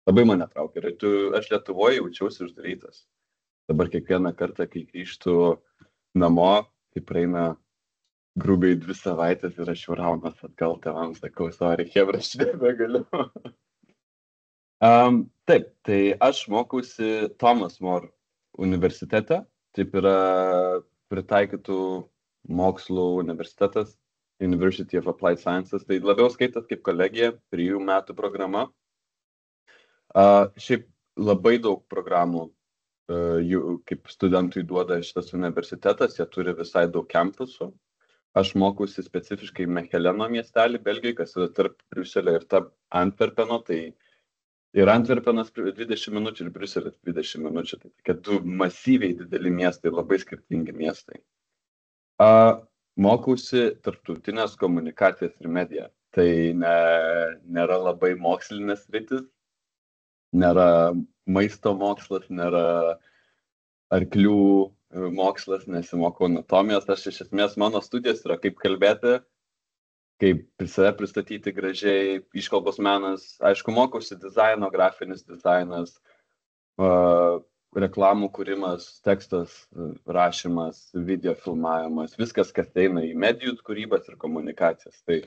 labai mane traukia. Ir aš Lietuvoje jaučiausi uždarytas. Dabar kiekvieną kartą, kai grįžtu namo, tai praeina grubiai 2 savaitės ir aš jau raunas atgal tėvams, sakau, sorry, chebra, aš nebegaliu. Taip, tai aš mokausi Thomas More universitete. Taip yra pritaikytų mokslų universitetas, University of Applied Sciences. Tai labiau skaitas kaip kolegija, 3 metų programa. Šiaip labai daug programų kaip studentui duoda šitas universitetas, jie turi visai daug kampusų. Aš mokausi specifiškai Mecheleno miestelį Belgijoje, kas yra tarp Briuselio ir tarp Antverpeno. Tai ir Antverpenas 20 minučių ir Briuselis 20 minučių. Tai tokie 2 masyviai dideli miestai, labai skirtingi miestai. Mokausi tarptautinės komunikacijos ir mediją. Tai nėra labai mokslinės sritis, nėra maisto mokslas, nėra arklių mokslas, nesimokau anatomijos. Aš iš esmės, mano studijos yra kaip kalbėti kaip save pristatyti gražiai, iškalbos menas, aišku, mokausi dizaino, grafinis dizainas, reklamų kūrimas, tekstas, rašymas, video filmavimas, viskas, kas eina į medijų kūrybas ir komunikacijas. Tai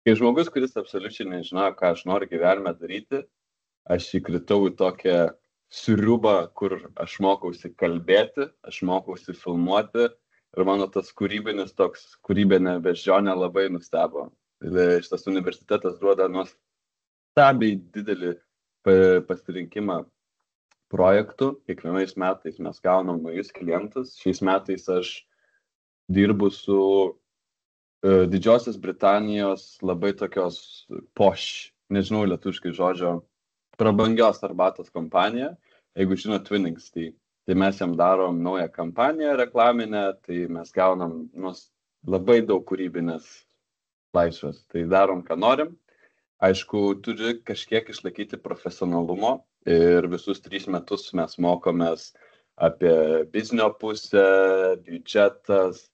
kai žmogus, kuris absoliučiai nežinojo, ką aš noriu gyvenime daryti, aš įkritau į tokią sriubą, kur aš mokausi kalbėti, aš mokausi filmuoti ir mano tas kūrybinė beždžionė labai nustebo. Šitas universitetas duoda nuostabiai didelį pasirinkimą projektų. Kiekvienais metais mes gaunam naujus klientus. Šiais metais aš dirbu su Didžiosios Britanijos labai tokios posh, nežinau lietuviškai žodžio, prabangios arbatos kompanija. Jeigu žinot Twinings, tai mes jam darom naują kampaniją reklaminę, tai mes gaunam labai daug kūrybinės laisvės. Tai darom, ką norim. Aišku, turi kažkiek išlaikyti profesionalumo ir visus 3 metus mes mokomės apie biznio pusę, biudžetas,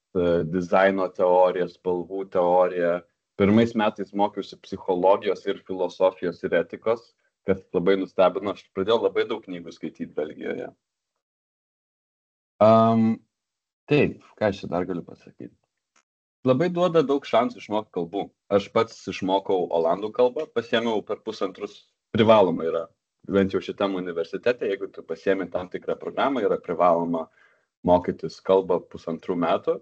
dizaino teorija, spalvų teorija. Pirmais metais mokiausi psichologijos ir filosofijos ir etikos, kas labai nustebino. Aš pradėjau labai daug knygų skaityti Belgijoje. Taip, ką aš čia dar galiu pasakyti? Labai duoda daug šansų išmokti kalbų. Aš pats išmokau olandų kalbą, pasiėmiau per 1,5 privaloma yra. Bent jau šitam universitete, jeigu tu pasiėmi tam tikrą programą, yra privaloma mokytis kalbą 1,5 metų.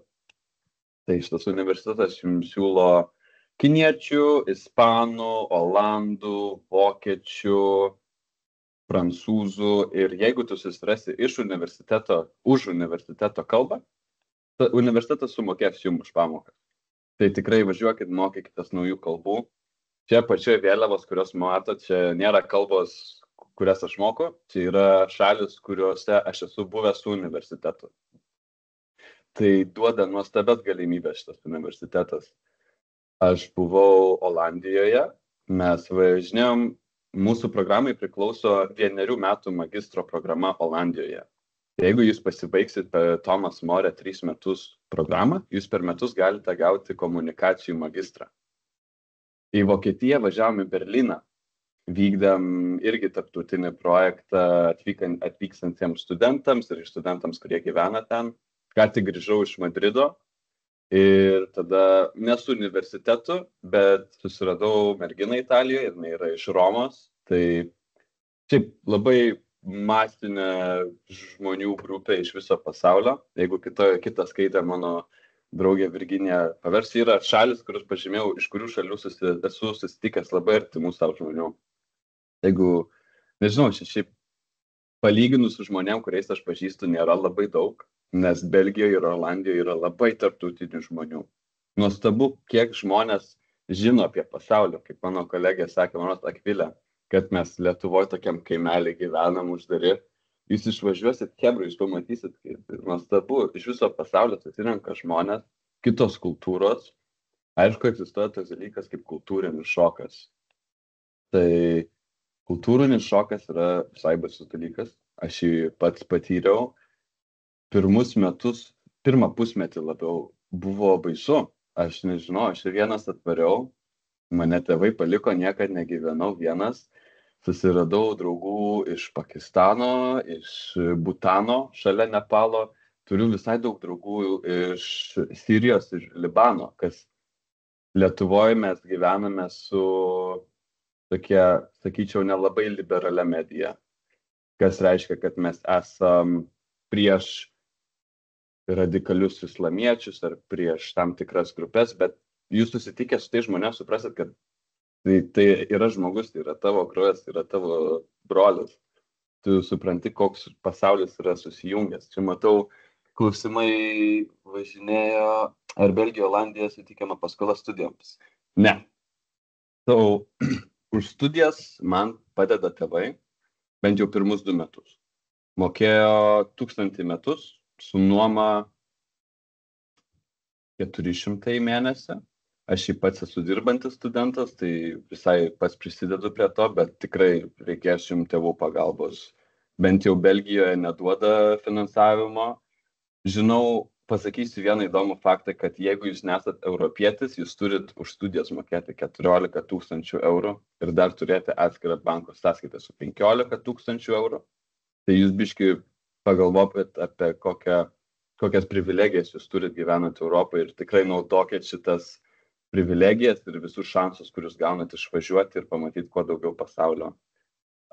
Tai šitas universitetas jums siūlo kiniečių, ispanų, olandų, vokiečių, prancūzų. Ir jeigu tu susirasi už universiteto kalbą, universitetas sumokės jums už pamokas. Tai tikrai važiuokit, mokykitės naujų kalbų. Čia pačioje vėliavos, kurios matot, čia nėra kalbos, kurias aš moku. Čia yra šalis, kuriuose aš esu buvęs su universitetu. Tai duoda nuostabias galimybės šitas universitetas. Aš buvau Olandijoje, mes važinėjom, mūsų programai priklauso 1 metų magistro programa Olandijoje. Jeigu jūs pasibaigsit per Thomas More 3 metus programą, jūs per metus galite gauti komunikacijų magistrą. Į Vokietiją važiavom į Berliną, vykdėm irgi tarptautinį projektą atvykstantiems studentams ir studentams, kurie gyvena ten. Ką tik grįžau iš Madrido ir tada ne su universitetu, bet susiradau merginą Italijoje, jinai yra iš Romos. Tai šiaip labai masinė žmonių grupė iš viso pasaulio. Jeigu kitą skaitė mano draugė Virginija Paversi, yra šalis, kurius pažymėjau, iš kurių šalių esu susitikęs labai artimų savo žmonių. Jeigu, nežinau, šiaip palyginus su žmonėm, kuriais aš pažįstu, nėra labai daug, nes Belgijoje ir Olandijoje yra labai tarptautinių žmonių. Nuostabu, kiek žmonės žino apie pasaulį, kaip mano kolegė sakė, mano Akvilė, kad mes Lietuvoje tokiam kaimelį gyvenam uždari. Jūs išvažiuosit Hebra, jūs pamatysit, kaip nuostabu, iš viso pasaulio susirenka žmonės, kitos kultūros. Aišku, egzistuoja toks dalykas kaip kultūrinis šokas. Tai kultūrinis šokas yra visai baisus dalykas. Aš jį pats patyriau. Pirmą pusmetį labiau buvo baisu. Aš nežinau, aš vienas atvariau. Mane tėvai paliko, niekad negyvenau vienas. Susiradau draugų iš Pakistano, iš Butano, šalia Nepalo. Turiu visai daug draugų iš Sirijos, iš Libano, kas Lietuvoje mes gyvename su tokia, sakyčiau, nelabai liberalia medija. Kas reiškia, kad mes esam prieš radikalius islamiečius ar prieš tam tikras grupės, bet jūs susitikę su tai žmonės suprasit, kad tai yra žmogus, tai yra tavo kraujas, tai yra tavo brolis. Tu supranti, koks pasaulis yra susijungęs. Čia matau, klausimai važinėjo, ar Belgija, Olandija suteikiama paskola studijoms. Ne. Už studijas man padeda tėvai, bent jau pirmus 2 metus. Mokėjo 1000 metus, su nuoma 400 į mėnesį. Aš jį pats esu dirbantis studentas, tai visai pats prisidedu prie to, bet tikrai reikės jums tėvų pagalbos. Bent jau Belgijoje neduoda finansavimo. Žinau, pasakysiu vieną įdomų faktą, kad jeigu jūs nesat europietis, jūs turit už studijas mokėti 14 000 eurų ir dar turėti atskirą banko sąskaitą su 15 000 eurų. Tai jūs biški pagalvokit apie kokias privilegijas jūs turit gyvenant Europoje ir tikrai naudokit šitas privilegijas ir visus šansus, kurius gaunat išvažiuoti ir pamatyti kuo daugiau pasaulio.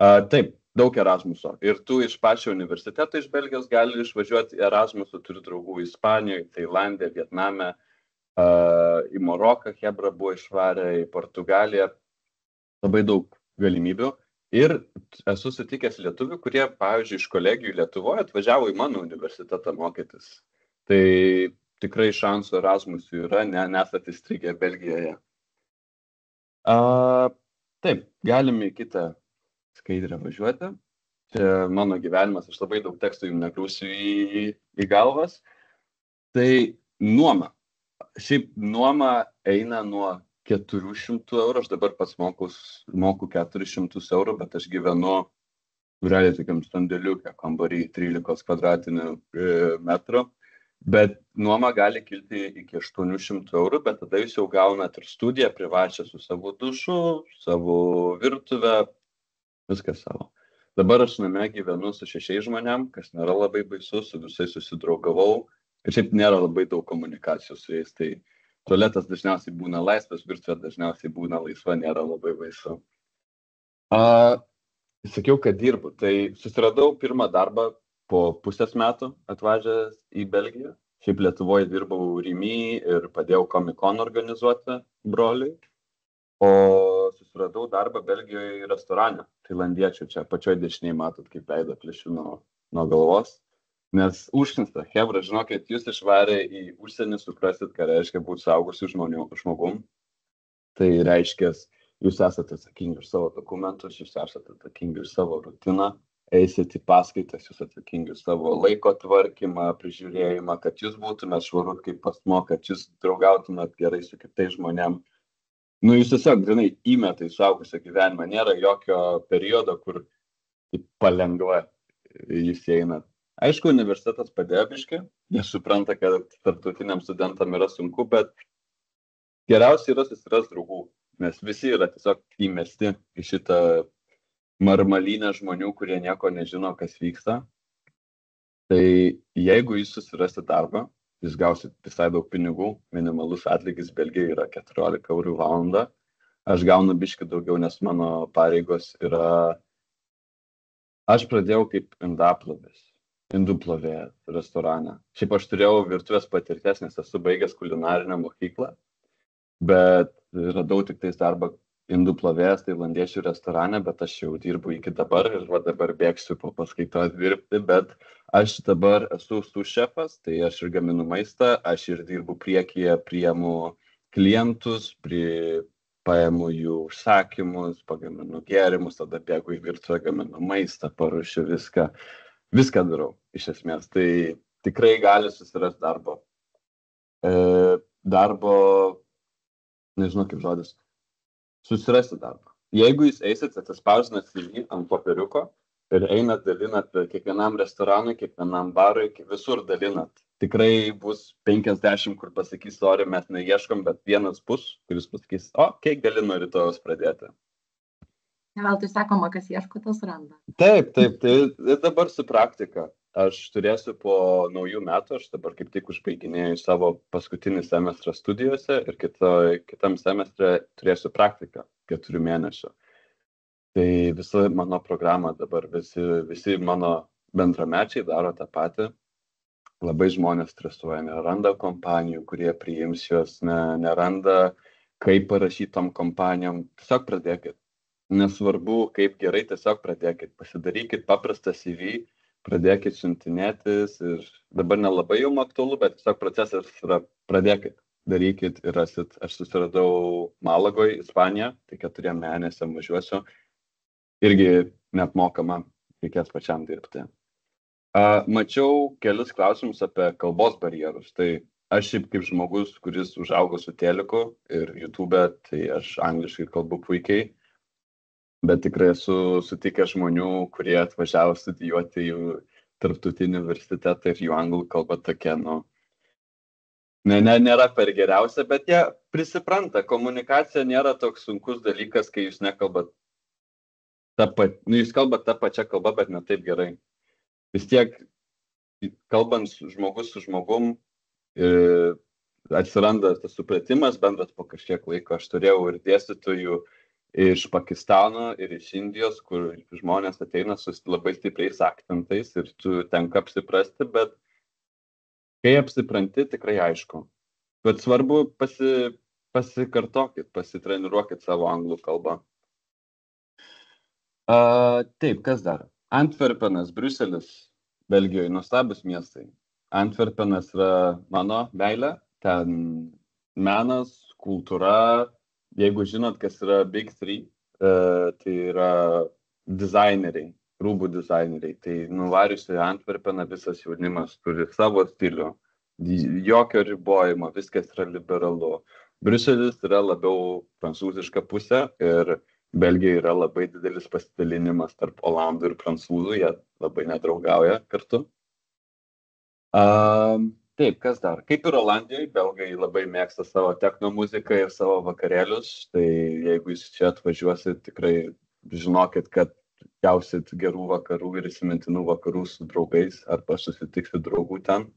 Taip, daug Erasmuso. Ir tu iš pačio universiteto iš Belgijos gali išvažiuoti Erasmuso, turi draugų Ispanijoje, Tailande, Vietname, į Maroką Hebra buvo išvarę, į Portugaliją. Labai daug galimybių. Ir esu sutikęs lietuvių, kurie, pavyzdžiui, iš kolegijų Lietuvoje atvažiavo į mano universitetą mokytis. Tai tikrai šansų Erasmusui yra, nesat įstrigę Belgijoje. Taip, galime į kitą skaidrę važiuoti. Čia mano gyvenimas, aš labai daug tekstų jums nekrūsiu į galvas. Tai nuoma. Šiaip nuoma eina nuo 400 eurų, aš dabar pats moku 400 eurų, bet aš gyvenu realiai tokiam sandėliuke, kambarį 13 kvadratinių metrų. Bet nuoma gali kilti iki 800 eurų, bet tada jūs jau gaunat ir studiją privačią su savo dušu, savo virtuvę, viskas savo. Dabar aš name gyvenu su 6 žmonėm, kas nėra labai baisu, su visais susidraugavau. Ir šiaip nėra labai daug komunikacijos su jais, tai tualetas dažniausiai būna laisvas, virtuvė dažniausiai būna laisva, nėra labai baisu. Sakiau, kad dirbu, tai susiradau pirmą darbą po pusės metų atvažiavęs į Belgiją. Šiaip Lietuvoje dirbau Rimi ir padėjau Comic-Con organizuoti broliui. O susiradau darbą Belgijoje restorane, tailandiečių, čia pačioj dešiniai matot, kaip veido plėšiu nuo galvos. Nes užknista, Hebra, žinokit, jūs išvarė į užsienį, suprasit, ką reiškia būti suaugusiu žmogum. Tai reiškia, jūs esate atsakingi už savo dokumentus, jūs esate atsakingi už savo rutiną, eisit į paskaitas, jūs atsakingi už savo laiko tvarkymą, prižiūrėjimą, kad jūs būtumėt švarut kaip asmuo, kad jūs draugautumėt gerai su kitais žmonėm. Jūs tiesiog, grinai, įmetai suaugusio gyvenimą, nėra jokio periodo, kur palengva jūs einat. Aišku, universitetas padėjo biškį, jie supranta, kad tarptautiniam studentam yra sunku, bet geriausia yra susiras draugų, nes visi yra tiesiog įmesti į šitą marmalynę žmonių, kurie nieko nežino, kas vyksta. Tai jeigu jūs susirasite darbą, jūs gausit visai daug pinigų, minimalus atlygis Belgijoje yra 14 eurų valandą, aš gaunu biškį daugiau, nes mano pareigos yra, aš pradėjau kaip indų plovėjas restorane. Šiaip aš turėjau virtuvės patirties, nes esu baigęs kulinarinę mokyklą, bet radau tik tais darbą indų plovėjas tailandiečių restorane, bet aš jau dirbu iki dabar ir dabar bėgsiu po paskaitos dirbti, bet aš dabar esu šefas, tai aš ir gaminu maistą, aš ir dirbu priekyje, priimu klientus, paimu jų užsakymus, pagaminu gėrimus, tada bėgu į virtuvę, gaminu maistą, paruošiu viską darau, iš esmės. Tai tikrai gali susirasti darbo. Nežinau kaip žodis. Susirasti darbą. Jeigu jūs eisit, atsispausdinat CV ant popieriuko ir einat, dalinat kiekvienam restoranui, kiekvienam barui, visur dalinat. Tikrai bus 50, kur pasakys, sorry, mes neieškom, bet vienas bus, kuris pasakys, kiek gali nuo rytojus pradėti. Veltui sakoma, kas ieško, tas randa. Taip, tai dabar su praktika. Aš turėsiu po naujų metų, aš dabar kaip tik užbaiginėjau savo paskutinį semestrą studijose ir kitam semestrą turėsiu praktiką 4 mėnesių. Tai visa mano programa dabar, visi mano bendramečiai daro tą patį. Labai žmonės stresuoja, neranda kompanijų, kurie priims juos, neranda, kaip parašyti tom kompanijom. Tiesiog pradėkit. Nesvarbu, kaip gerai, tiesiog pradėkit. Pasidarykit paprastą CV, pradėkit siuntinėtis ir dabar nelabai jau aktualu, bet tiesiog procesas yra pradėkit, darykit ir rasit. Aš susiradau Malagoje, Ispaniją, tai 4 mėnesiam važiuosiu. Irgi neapmokama, reikės pačiam dirbti. Mačiau kelis klausimus apie kalbos barjerus. Tai aš šiaip kaip žmogus, kuris užaugo su teliku ir YouTube, tai aš angliškai kalbu puikiai. Bet tikrai esu sutikęs žmonių, kurie atvažiavo studijuoti į tarptautinį universitetą ir jų anglų kalba tokia, nėra per geriausia, bet jie prisipranta. Komunikacija nėra toks sunkus dalykas, kai jūs nekalbat jūs kalbat tą pačią kalbą, bet ne taip gerai. Vis tiek, kalbant žmogus su žmogum, atsiranda tas supratimas bendras po kažkiek laiko. Aš turėjau ir dėstytojų iš Pakistano ir iš Indijos, kur žmonės ateina su labai stipriais akcentais ir tu tenka apsiprasti, bet kai apsipranti, tikrai aišku. Bet svarbu pasikartokit, pasitreniruokit savo anglų kalbą. Taip, kas dar? Antverpenas, Briuselis, Belgijoje, nuostabus miestai. Antverpenas yra mano meilė, ten menas, kultūra, jeigu žinot, kas yra Big Three, tai yra dizaineriai, rūbų dizaineriai. Tai nuvarius į Antverpeną visas jaunimas turi savo stilių, jokio ribojimo, viskas yra liberalu. Briuselis yra labiau prancūziška pusė ir Belgija yra labai didelis pasidalinimas tarp olandų ir prancūzų, jie labai nedraugauja kartu. Taip, kas dar? Kaip ir Olandijoje, belgai labai mėgsta savo techno muziką ir savo vakarėlius, tai jeigu jūs čia atvažiuosit, tikrai žinokit, kad gausit gerų vakarų ir įsimintinų vakarų su draugais arba susitiksit draugų ten.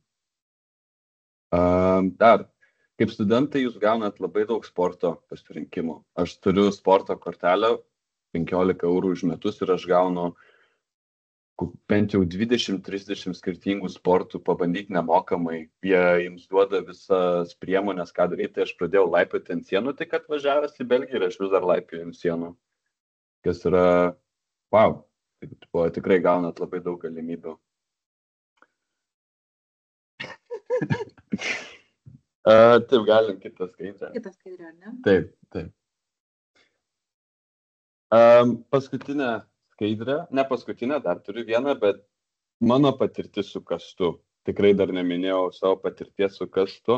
Dar. Kaip studentai jūs gaunat labai daug sporto pasirinkimų. Aš turiu sporto kortelę, 15 eurų už metus ir aš gaunu bent jau 20-30 skirtingų sportų pabandyti nemokamai. Jie jums duoda visas priemonės, ką daryti. Aš pradėjau laipioti ant sienų, tik atvažiavęs į Belgiją ir aš vis dar laipioju ant sienų. Kas yra, wow, tikrai gaunat labai daug galimybių. Taip, galim kitą skaidrę. Kitą skaidrę, ar ne? Taip. Paskutinę skaidrę, ne paskutinę, dar turiu vieną, bet mano patirtis su kastu. Tikrai dar neminėjau savo patirties su kastu.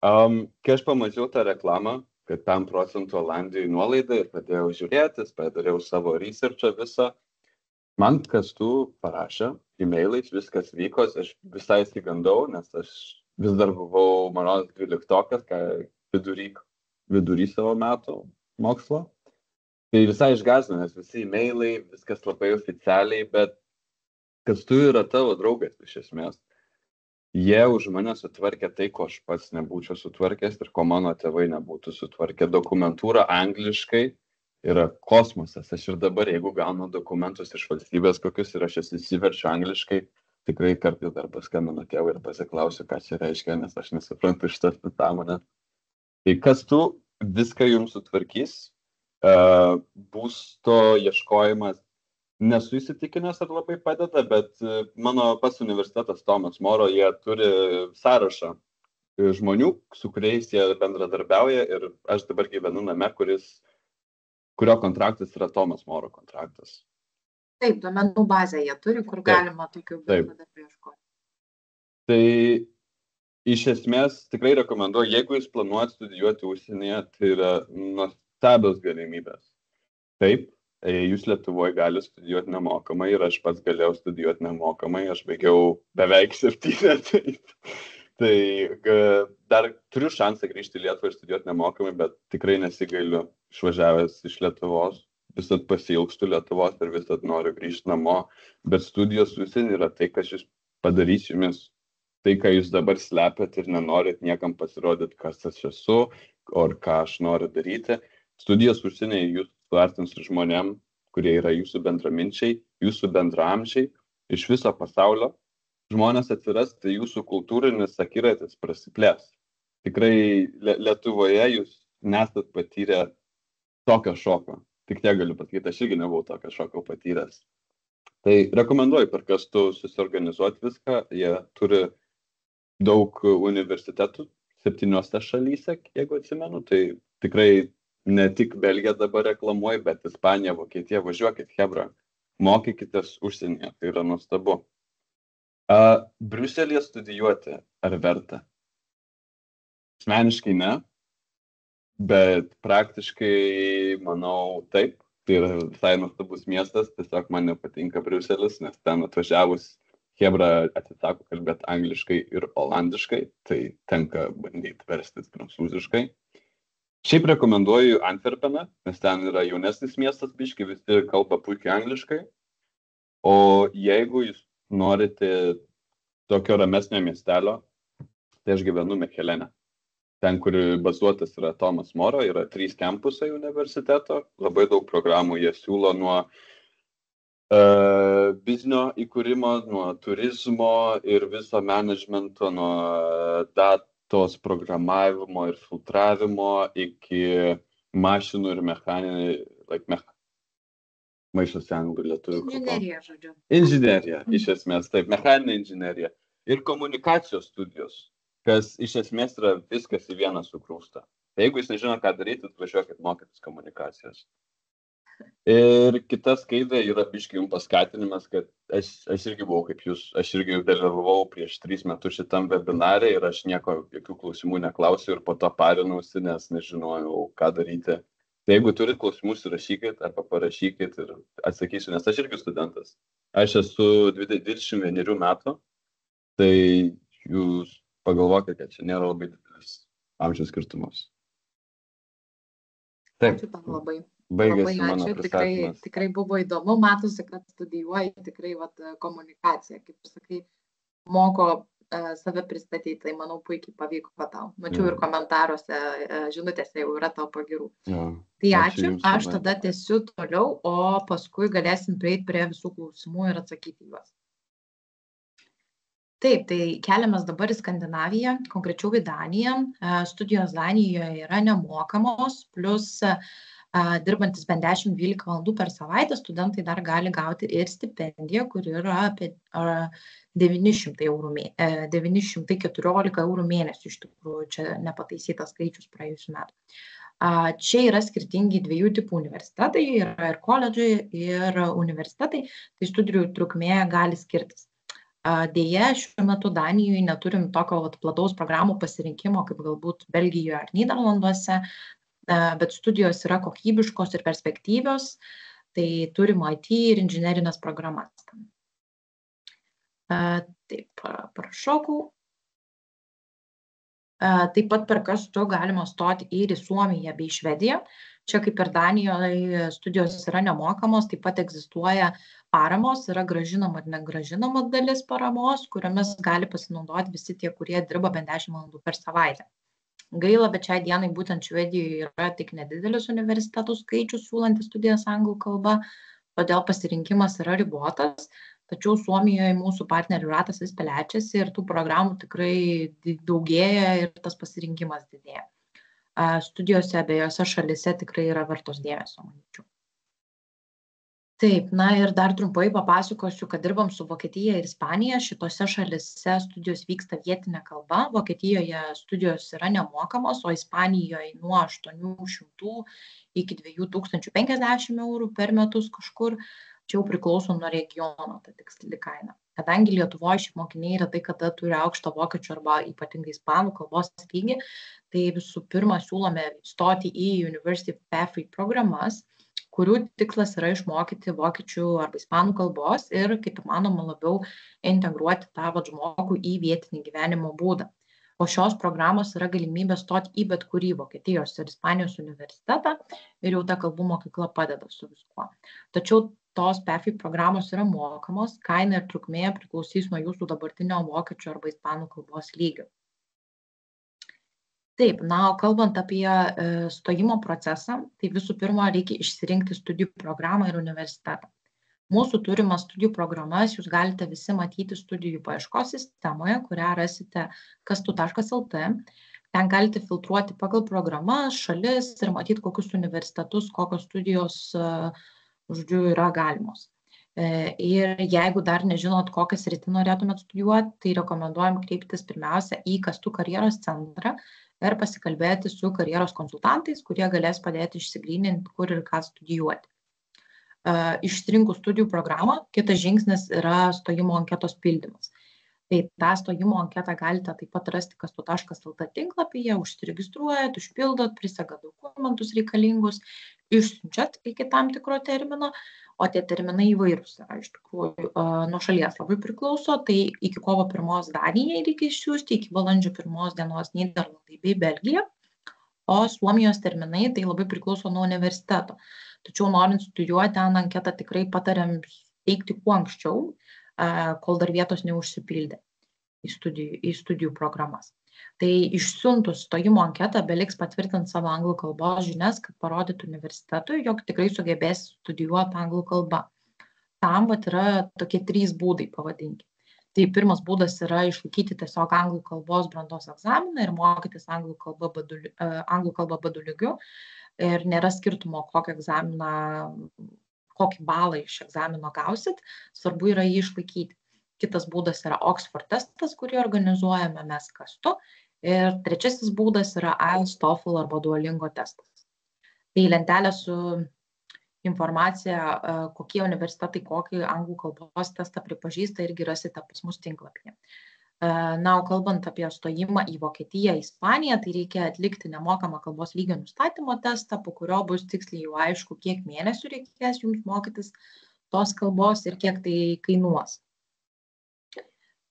Kai aš pamačiau tą reklamą, kad 5% Olandijoje nuolaida ir pradėjau žiūrėtis, padariau savo researchą visą, man kastu parašė, e-mailais viskas vyko, aš visai įsigandau, nes aš vis dar buvau, mano 12-okas, vidury savo metų mokslo. Tai visai išgąsdino, nes visi e-mailai, viskas labai oficialiai, bet kastu yra tavo draugas iš esmės. Jie už mane sutvarkė tai, ko aš pats nebūčiau sutvarkęs ir ko mano tėvai nebūtų sutvarkę. Dokumentūra angliškai yra kosmosas. Aš ir dabar, jeigu gaunu dokumentus iš valstybės kokius ir aš jas įsiverčiu angliškai, tikrai kartais dar paskambinu tėvui ir pasiklausiu, ką čia reiškia, nes aš nesuprantu šitas nesąmonės. Tai kastu viską jums sutvarkys, būsto ieškojimas nesu įsitikinęs, ar labai padeda, bet mano pats universitetas Tomas Moro, jie turi sąrašą žmonių, su kuriais jie bendradarbiauja ir aš dabar gyvenu name, kurio kontraktas yra Tomas Moro kontraktas. Taip, duomenų bazę jie turi, kur galima tokių bendradarbių ieškoti. Tai iš esmės tikrai rekomenduoju, jeigu jūs planuojat studijuoti užsienyje, tai yra nuostabios galimybės. Taip, jūs Lietuvoje gali studijuoti nemokamai ir aš pats galėjau studijuoti nemokamai, aš baigiau beveik 7. Tai dar turiu šansą grįžti į Lietuvą ir studijuoti nemokamai, bet tikrai nesigailiu išvažiavęs iš Lietuvos. Visat pasiilgstu Lietuvos ir visat noriu grįžti namo, bet studijos užsienį yra tai, kas jūs padarys jumis, tai, ką jūs dabar slepiat ir nenorit niekam pasirodyti, kas aš esu, ar ką aš noriu daryti. Studijos užsienį jūs suartins su žmonėm, kurie yra jūsų bendraminčiai, jūsų bendraamžiai, iš viso pasaulio. Žmonės atsiras, tai jūsų kultūrinis akiratis prasiplės. Tikrai Lietuvoje jūs nesat patyrę tokio šoko. Tik tiek galiu pasakyti, aš irgi nebuvau tokio šoko patyręs. Tai rekomenduoju per kastu susiorganizuoti viską. Jie turi daug universitetų 7 šalyse, jeigu atsimenu. Tai tikrai ne tik Belgija dabar reklamuoja, bet Ispanija, Vokietija. Važiuokit, hebra, mokykitės užsienyje, tai yra nuostabu. Briuselyje studijuoti ar verta? Asmeniškai ne. Bet praktiškai, manau, taip, tai yra visai nuostabus miestas, tiesiog man nepatinka Briuselis, nes ten atvažiavus Hebra atsisako kalbėti angliškai ir olandiškai, tai tenka bandyti verstis prancūziškai. Šiaip rekomenduoju Antverpeną, nes ten yra jaunesnis miestas biški, visi kalba puikiai angliškai. O jeigu jūs norite tokio ramesnio miestelio, tai aš gyvenu Mechelene. Ten, kur bazuotas yra Tomas Moro, yra 3 kampusai universiteto, labai daug programų jie siūlo nuo biznio įkūrimo, nuo turizmo ir viso managemento, nuo datos programavimo ir filtravimo iki mašinų ir mechaninį, maišosi anglų lietuvių kalba. Inžinerija, žodžiu. Inžinerija, iš esmės, taip, mechaninė inžinerija. Ir komunikacijos studijos, kas iš esmės yra viskas į vieną sukrūstą. Tai jeigu jūs nežino, ką daryti, atvažiuokit mokytis komunikacijos. Ir kita skaidrė yra biškai jums paskatinimas, kad aš irgi buvau kaip jūs, aš irgi dalyvavau prieš 3 metus šitam webinare ir aš jokių klausimų neklausiu ir po to parinausi, nes nežinojau, ką daryti. Tai jeigu turit klausimus, rašykit arba parašykit ir atsakysiu, nes aš irgi studentas. Aš esu 21 metų, tai jūs pagalvokite, kad čia nėra labai didelis amžiaus skirtumas. Taip. Ačiū tam labai. Baigėsi Labai mano ačiū, pristatymas. tikrai buvo įdomu, matosi, kad studijuoji tikrai komunikaciją, kaip sakai, moko save pristatyti, tai manau puikiai pavyko tau. Mačiau ir komentaruose, žinutėse jau yra tau pagirų. Jo, Tai ačiū ačiū, jums aš labai. tada tęsiu toliau, o paskui galėsim prieiti prie visų klausimų ir atsakyti juos. Taip, tai keliamės dabar į Skandinaviją, konkrečiau į Daniją. Studijos Danijoje yra nemokamos, plus dirbantis bent 10-12 valandų per savaitę, studentai dar gali gauti ir stipendiją, kur yra apie 914 eurų mėnesį, iš tikrųjų, čia nepataisytas skaičius praėjusiu metu. Čia yra skirtingi 2 tipų universitetai, yra ir koledžai, ir universitetai, tai studijų trukmė gali skirtis. Deja, šiuo metu Danijoje neturim tokio plataus programų pasirinkimo, kaip galbūt Belgijoje ar Nyderlanduose, bet studijos yra kokybiškos ir perspektyvios, tai turim IT ir inžinerinės programas. Taip, prašokau. Taip pat per KASTU galima stoti ir į Suomiją bei Švediją. Čia kaip ir Danijoje studijos yra nemokamos, taip pat egzistuoja paramos, yra gražinama ir negražinama dalis paramos, kuriomis gali pasinaudoti visi tie, kurie dirba bent 10 valandų per savaitę. Gaila, bet šiai dienai būtent Švedijoje yra tik nedidelis universitetų skaičius siūlantis studijas anglų kalba, todėl pasirinkimas yra ribotas, tačiau Suomijoje mūsų partnerių ratas vis plečiasi ir tų programų tikrai daugėja ir tas pasirinkimas didėja. Studijose abiejose šalise tikrai yra vertos dėmesio, manyčiau. Taip, ir dar trumpai papasakosiu, kad dirbam su Vokietija ir Ispanija. Šitose šalise studijos vyksta vietinė kalba. Vokietijoje studijos yra nemokamos, o Ispanijoje nuo 800 iki 2050 eurų per metus kažkur. Čia jau priklauso nuo regiono, ta tiksli kaina. Kadangi Lietuvoje šie mokiniai retai kada turi aukštą vokiečių arba ypatingai ispanų kalbos lygį, tai visų pirma siūlome stoti į University Pathway programas, kurių tikslas yra išmokyti vokiečių arba ispanų kalbos ir, kaip įmanoma, labiau integruoti tą žmogų į vietinį gyvenimo būdą. O šios programos yra galimybė stoti į bet kurį Vokietijos ir Ispanijos universitetą ir jau ta kalbų mokykla padeda su viskuo. Tačiau tos Pathway programos yra mokamos, kaina ir trukmė priklausys nuo jūsų dabartinio vokiečių arba ispanų kalbos lygio. Taip, o kalbant apie stojimo procesą, tai visų pirma reikia išsirinkti studijų programą ir universitetą. Mūsų turimas studijų programas jūs galite visi matyti studijų paieškos sistemoje, kurią rasite kastu.lt. Ten galite filtruoti pagal programas, šalis ir matyti, kokius universitetus, kokios studijos yra galimos. Ir jeigu dar nežinot, kokią sritį norėtumėt studijuoti, tai rekomenduojam kreiptis pirmiausia į KASTU karjeros centrą ir pasikalbėti su karjeros konsultantais, kurie galės padėti išsigryninti, kur ir ką studijuoti. Išsirinkus studijų programą, kitas žingsnis yra stojimo anketos pildymas. Tai tą stojimo anketą galite taip pat rasti kastu.lt tinklapyje, užsiregistruojat, užpildot, prisegat dokumentus reikalingus, išsiunčiat iki tam tikro termino, o tie terminai įvairūs yra iš tikrųjų nuo šalies labai priklauso, tai iki kovo 1 Danijai reikia išsiųsti, iki balandžio 1 dienos Nyderlandai bei Belgija, o Suomijos terminai tai labai priklauso nuo universiteto. Tačiau norint studijuoti, ten anketą tikrai patariam teikti kuo anksčiau, kol dar vietos neužsipildė į studijų programas. Tai išsiuntus stojimo anketą beliks patvirtinti savo anglų kalbos žinias, kad parodytų universitetui, jog tikrai sugebės studijuoti anglų kalbą. Tam yra tokie 3 būdai, pavadinkim. Tai pirmas būdas yra išlaikyti tiesiog anglų kalbos brandos egzaminą ir mokytis anglų kalbą B2 lygiu. Ir nėra skirtumo, kokį balą iš egzamino gausit, svarbu yra jį išlaikyti. Kitas būdas yra Oxford testas, kurį organizuojame mes kastu. Ir trečiasis būdas yra IELTS, TOEFL arba Duolingo testas. Tai lentelė su informacija, kokie universitetai kokį anglų kalbos testą pripažįsta, irgi rasite pas mus tinklapyje. Na, o kalbant apie stojimą į Vokietiją, Ispaniją, tai reikia atlikti nemokamą kalbos lygio nustatymo testą, po kurio bus tiksliai jau aišku, kiek mėnesių reikės jums mokytis tos kalbos ir kiek tai kainuos.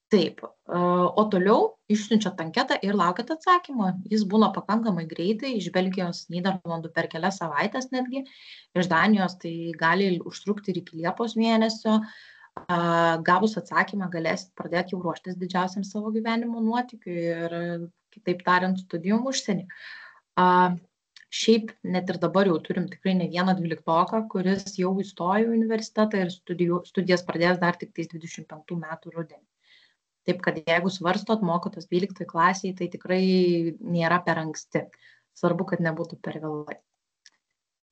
Taip, o toliau išsiunčiat anketą ir laukiat atsakymą. Jis būna pakankamai greitai, iš Belgijos, Nyderlandų per kelias savaitės netgi, iš Danijos tai gali užtrukti ir iki Liepos mėnesio. Gavus atsakymą galėsit pradėti jau ruoštis didžiausiam savo gyvenimo nuotykiui ir, kitaip tariant, studijom užsienį. Šiaip net ir dabar jau turim tikrai ne vieną 12-oką, kuris jau įstojo į universitetą ir studijas pradės dar tik 25 metų rudenį. Taip, kad jeigu svarstot, mokotės 12 klasiai, tai tikrai nėra per anksti. Svarbu, kad nebūtų per vėlai.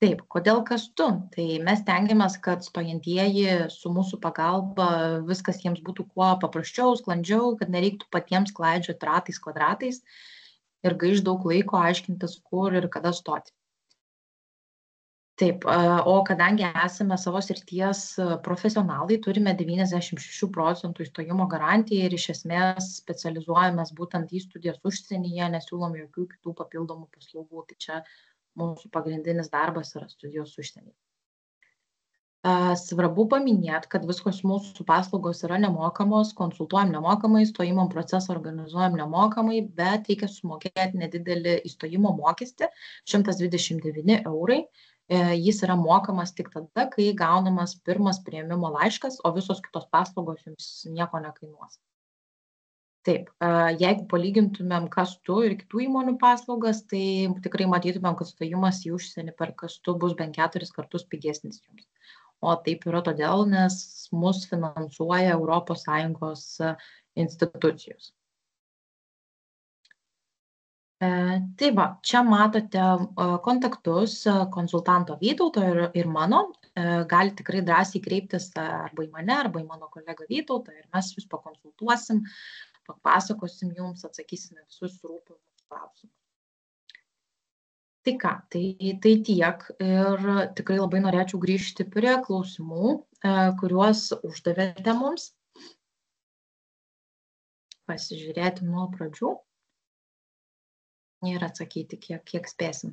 Taip, kodėl kastu? Tai mes stengiamės, kad stojantieji su mūsų pagalba viskas jiems būtų kuo paprasčiau, sklandžiau, kad nereiktų patiems klaidžioti ratais, kvadratais ir gaišti daug laiko aiškintis, kur ir kada stoti. Taip, o kadangi esame savo srities profesionalai, turime 96% įstojimo garantiją ir iš esmės specializuojamės būtent į studijas užsienyje, nesiūlom jokių kitų papildomų paslaugų, tai čia mūsų pagrindinis darbas yra studijos užsienyje. Svarbu paminėti, kad visos mūsų paslaugos yra nemokamos, konsultuojam nemokamai, stojimo procesą organizuojam nemokamai, bet reikia sumokėti nedidelį įstojimo mokestį, 129 €. Jis yra mokamas tik tada, kai gaunamas pirmas priėmimo laiškas, o visos kitos paslaugos jums nieko nekainuos. Taip, jeigu palygintumėm kastu ir kitų įmonių paslaugas, tai tikrai matytumėm, kad stojimas į užsienį per kastu bus bent 4 kartus pigesnis jums. O taip yra todėl, nes mus finansuoja ES institucijos. Tai va, čia matote kontaktus konsultanto Vytauto ir mano. Gali tikrai drąsiai kreiptis arba į mane, arba į mano kolegą Vytautą ir mes jūs pakonsultuosim, papasakosim jums, atsakysime visus rūpimus klausimus. Tai ką, tai tiek ir tikrai labai norėčiau grįžti prie klausimų, kuriuos uždavėte mums. Pasižiūrėti nuo pradžių. Ir atsakyti, kiek spėsim.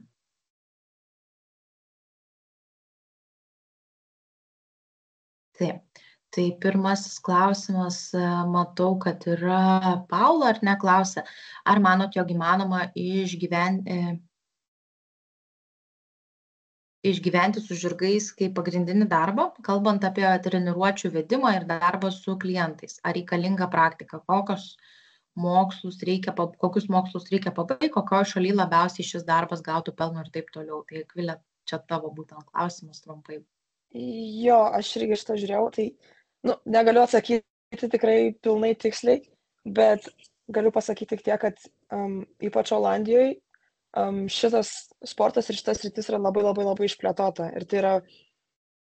Taip, tai pirmasis klausimas, matau, kad yra Paula, ar ne, klausia, ar manot, jog įmanoma išgyventi su žirgais kaip pagrindinį darbą, kalbant apie treniruočių vedimą ir darbą su klientais. Ar reikalinga praktika, kokius mokslus reikia pabaigti, kokioje šalyje labiausiai šis darbas gautų pelno ir taip toliau. Tai Akvilė, čia tavo būtent klausimas trumpai. Jo, aš irgi šitą žiūrėjau, tai negaliu atsakyti tikrai pilnai tiksliai, bet galiu pasakyti tik tiek, kad ypač Olandijoje šitas sportas ir šitas sritis yra labai labai labai išplėtota. Ir tai yra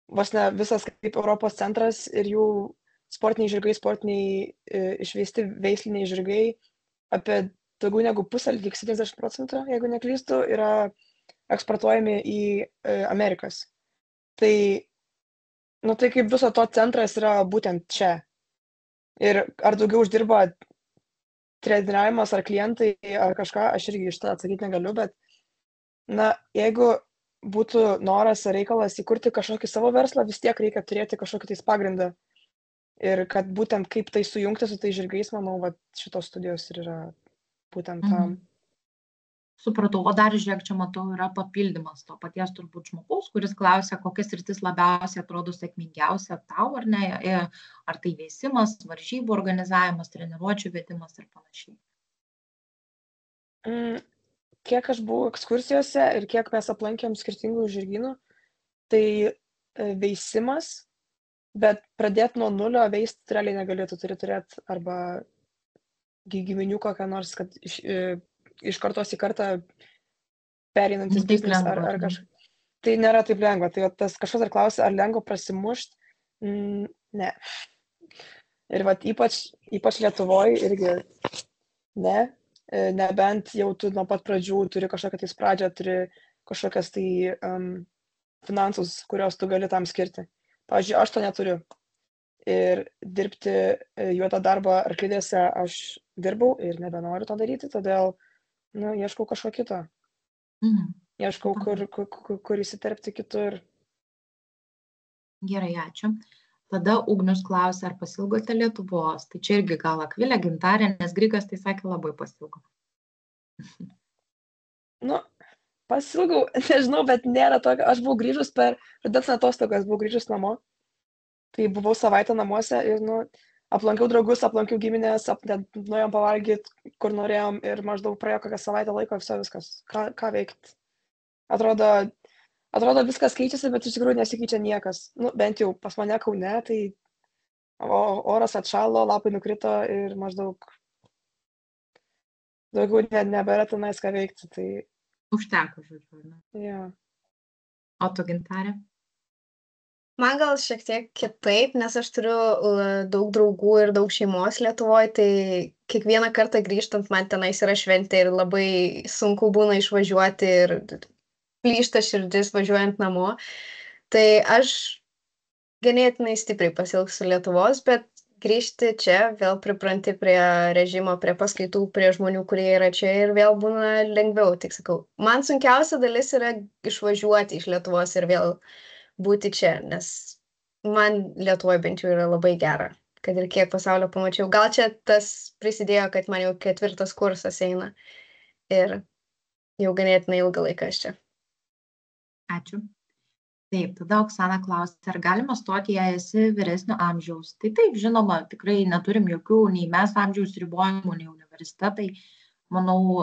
vos ne visas kaip Europos centras ir jų sportiniai žirgai, išveisti veisliniai žirgai, apie daugiau negu pusę, lyg 70%, jeigu neklystu, yra eksportuojami į Amerikas. Tai kaip viso to centras yra būtent čia. Ir ar daugiau uždirba treniravimas ar klientai ar kažką, aš irgi iš to atsakyti negaliu, bet jeigu būtų noras ar reikalas įkurti kažkokį savo verslą, vis tiek reikia turėti kažkokį tais pagrindą. Ir kad būtent kaip tai sujungti su tai žirgais, manau, va, šitos studijos ir yra būtent tam. Supratau, o dar žiūrėk, čia matau, yra papildymas to paties turbūt žmogaus, kuris klausia, kokia sritis labiausiai atrodo sėkmingiausia tau, ar ne, ar tai veisimas, varžybų organizavimas, treniruočių vedimas ir panašiai. Kiek aš buvau ekskursijose ir kiek mes aplankėm skirtingų žirgynų, tai veisimas, bet pradėti nuo nulio veisti realiai negalėtų, turi turėti arba giminių kokią nors, kad iš kartos į kartą pereinantis biznis ar kažkas. Tai nėra taip lengva. Tai tas kažkas dar klausia, ar lengva prasimušti? Ne. Ir vat ypač Lietuvoje irgi ne. Nebent jau tu nuo pat pradžių turi kažkokią tai pradžią, turi kažkokias tai finansus, kurios tu gali tam skirti. Pavyzdžiui, aš to neturiu. Ir dirbti juodą darbą arklidėse aš dirbau ir nebenoriu to daryti, todėl ieškau kažko kito. Ieškau, kur įsiterpti kitur. Gerai, ačiū. Tada Ugnius klausia, ar pasilgote Lietuvos. Tai čia irgi gal Akvilė, Gintarė, nes Grigas tai sakė labai pasilgo. Pasilgau, nežinau, bet nėra tokio. Aš buvau grįžus per rudens atostogas, buvau grįžus namo. Tai buvau savaitę namuose ir aplankiau draugus, aplankiau giminės, nuėjom pavalgyti, kur norėjom ir maždaug praėjo kokią savaitę laiko, viskas. Ką veikti? Atrodo viskas keičiasi, bet iš tikrųjų nesikeičia niekas. Bent jau pas mane Kaune, tai oras atšalo, lapai nukrito ir maždaug daugiau nebėra tenais ką veikti. Tai... Užteko, žodžiu, ne? Ja. O tu, Gintarė? Man gal šiek tiek kitaip, nes aš turiu daug draugų ir daug šeimos Lietuvoje, tai kiekvieną kartą grįžtant man tenais yra šventė ir labai sunku būna išvažiuoti ir plyšta širdis važiuojant namo. Tai aš ganėtinai stipriai pasiilgsiu Lietuvos, bet grįžti čia, vėl pripranti prie režimo, prie paskaitų, prie žmonių, kurie yra čia ir vėl būna lengviau, tik sakau. Man sunkiausia dalis yra išvažiuoti iš Lietuvos ir vėl būti čia, nes man Lietuvoje bent jau yra labai gera, kad ir kiek pasaulio pamačiau. Gal čia tas prisidėjo, kad man jau 4. kursas eina ir jau ganėtinai ilgą laiką aš čia. Ačiū. Taip, tada Oksana klausia, ar galima stoti, jei esi vyresnio amžiaus? Tai taip, žinoma, tikrai neturim jokių nei mes amžiaus ribojimų, nei universitetai. Manau,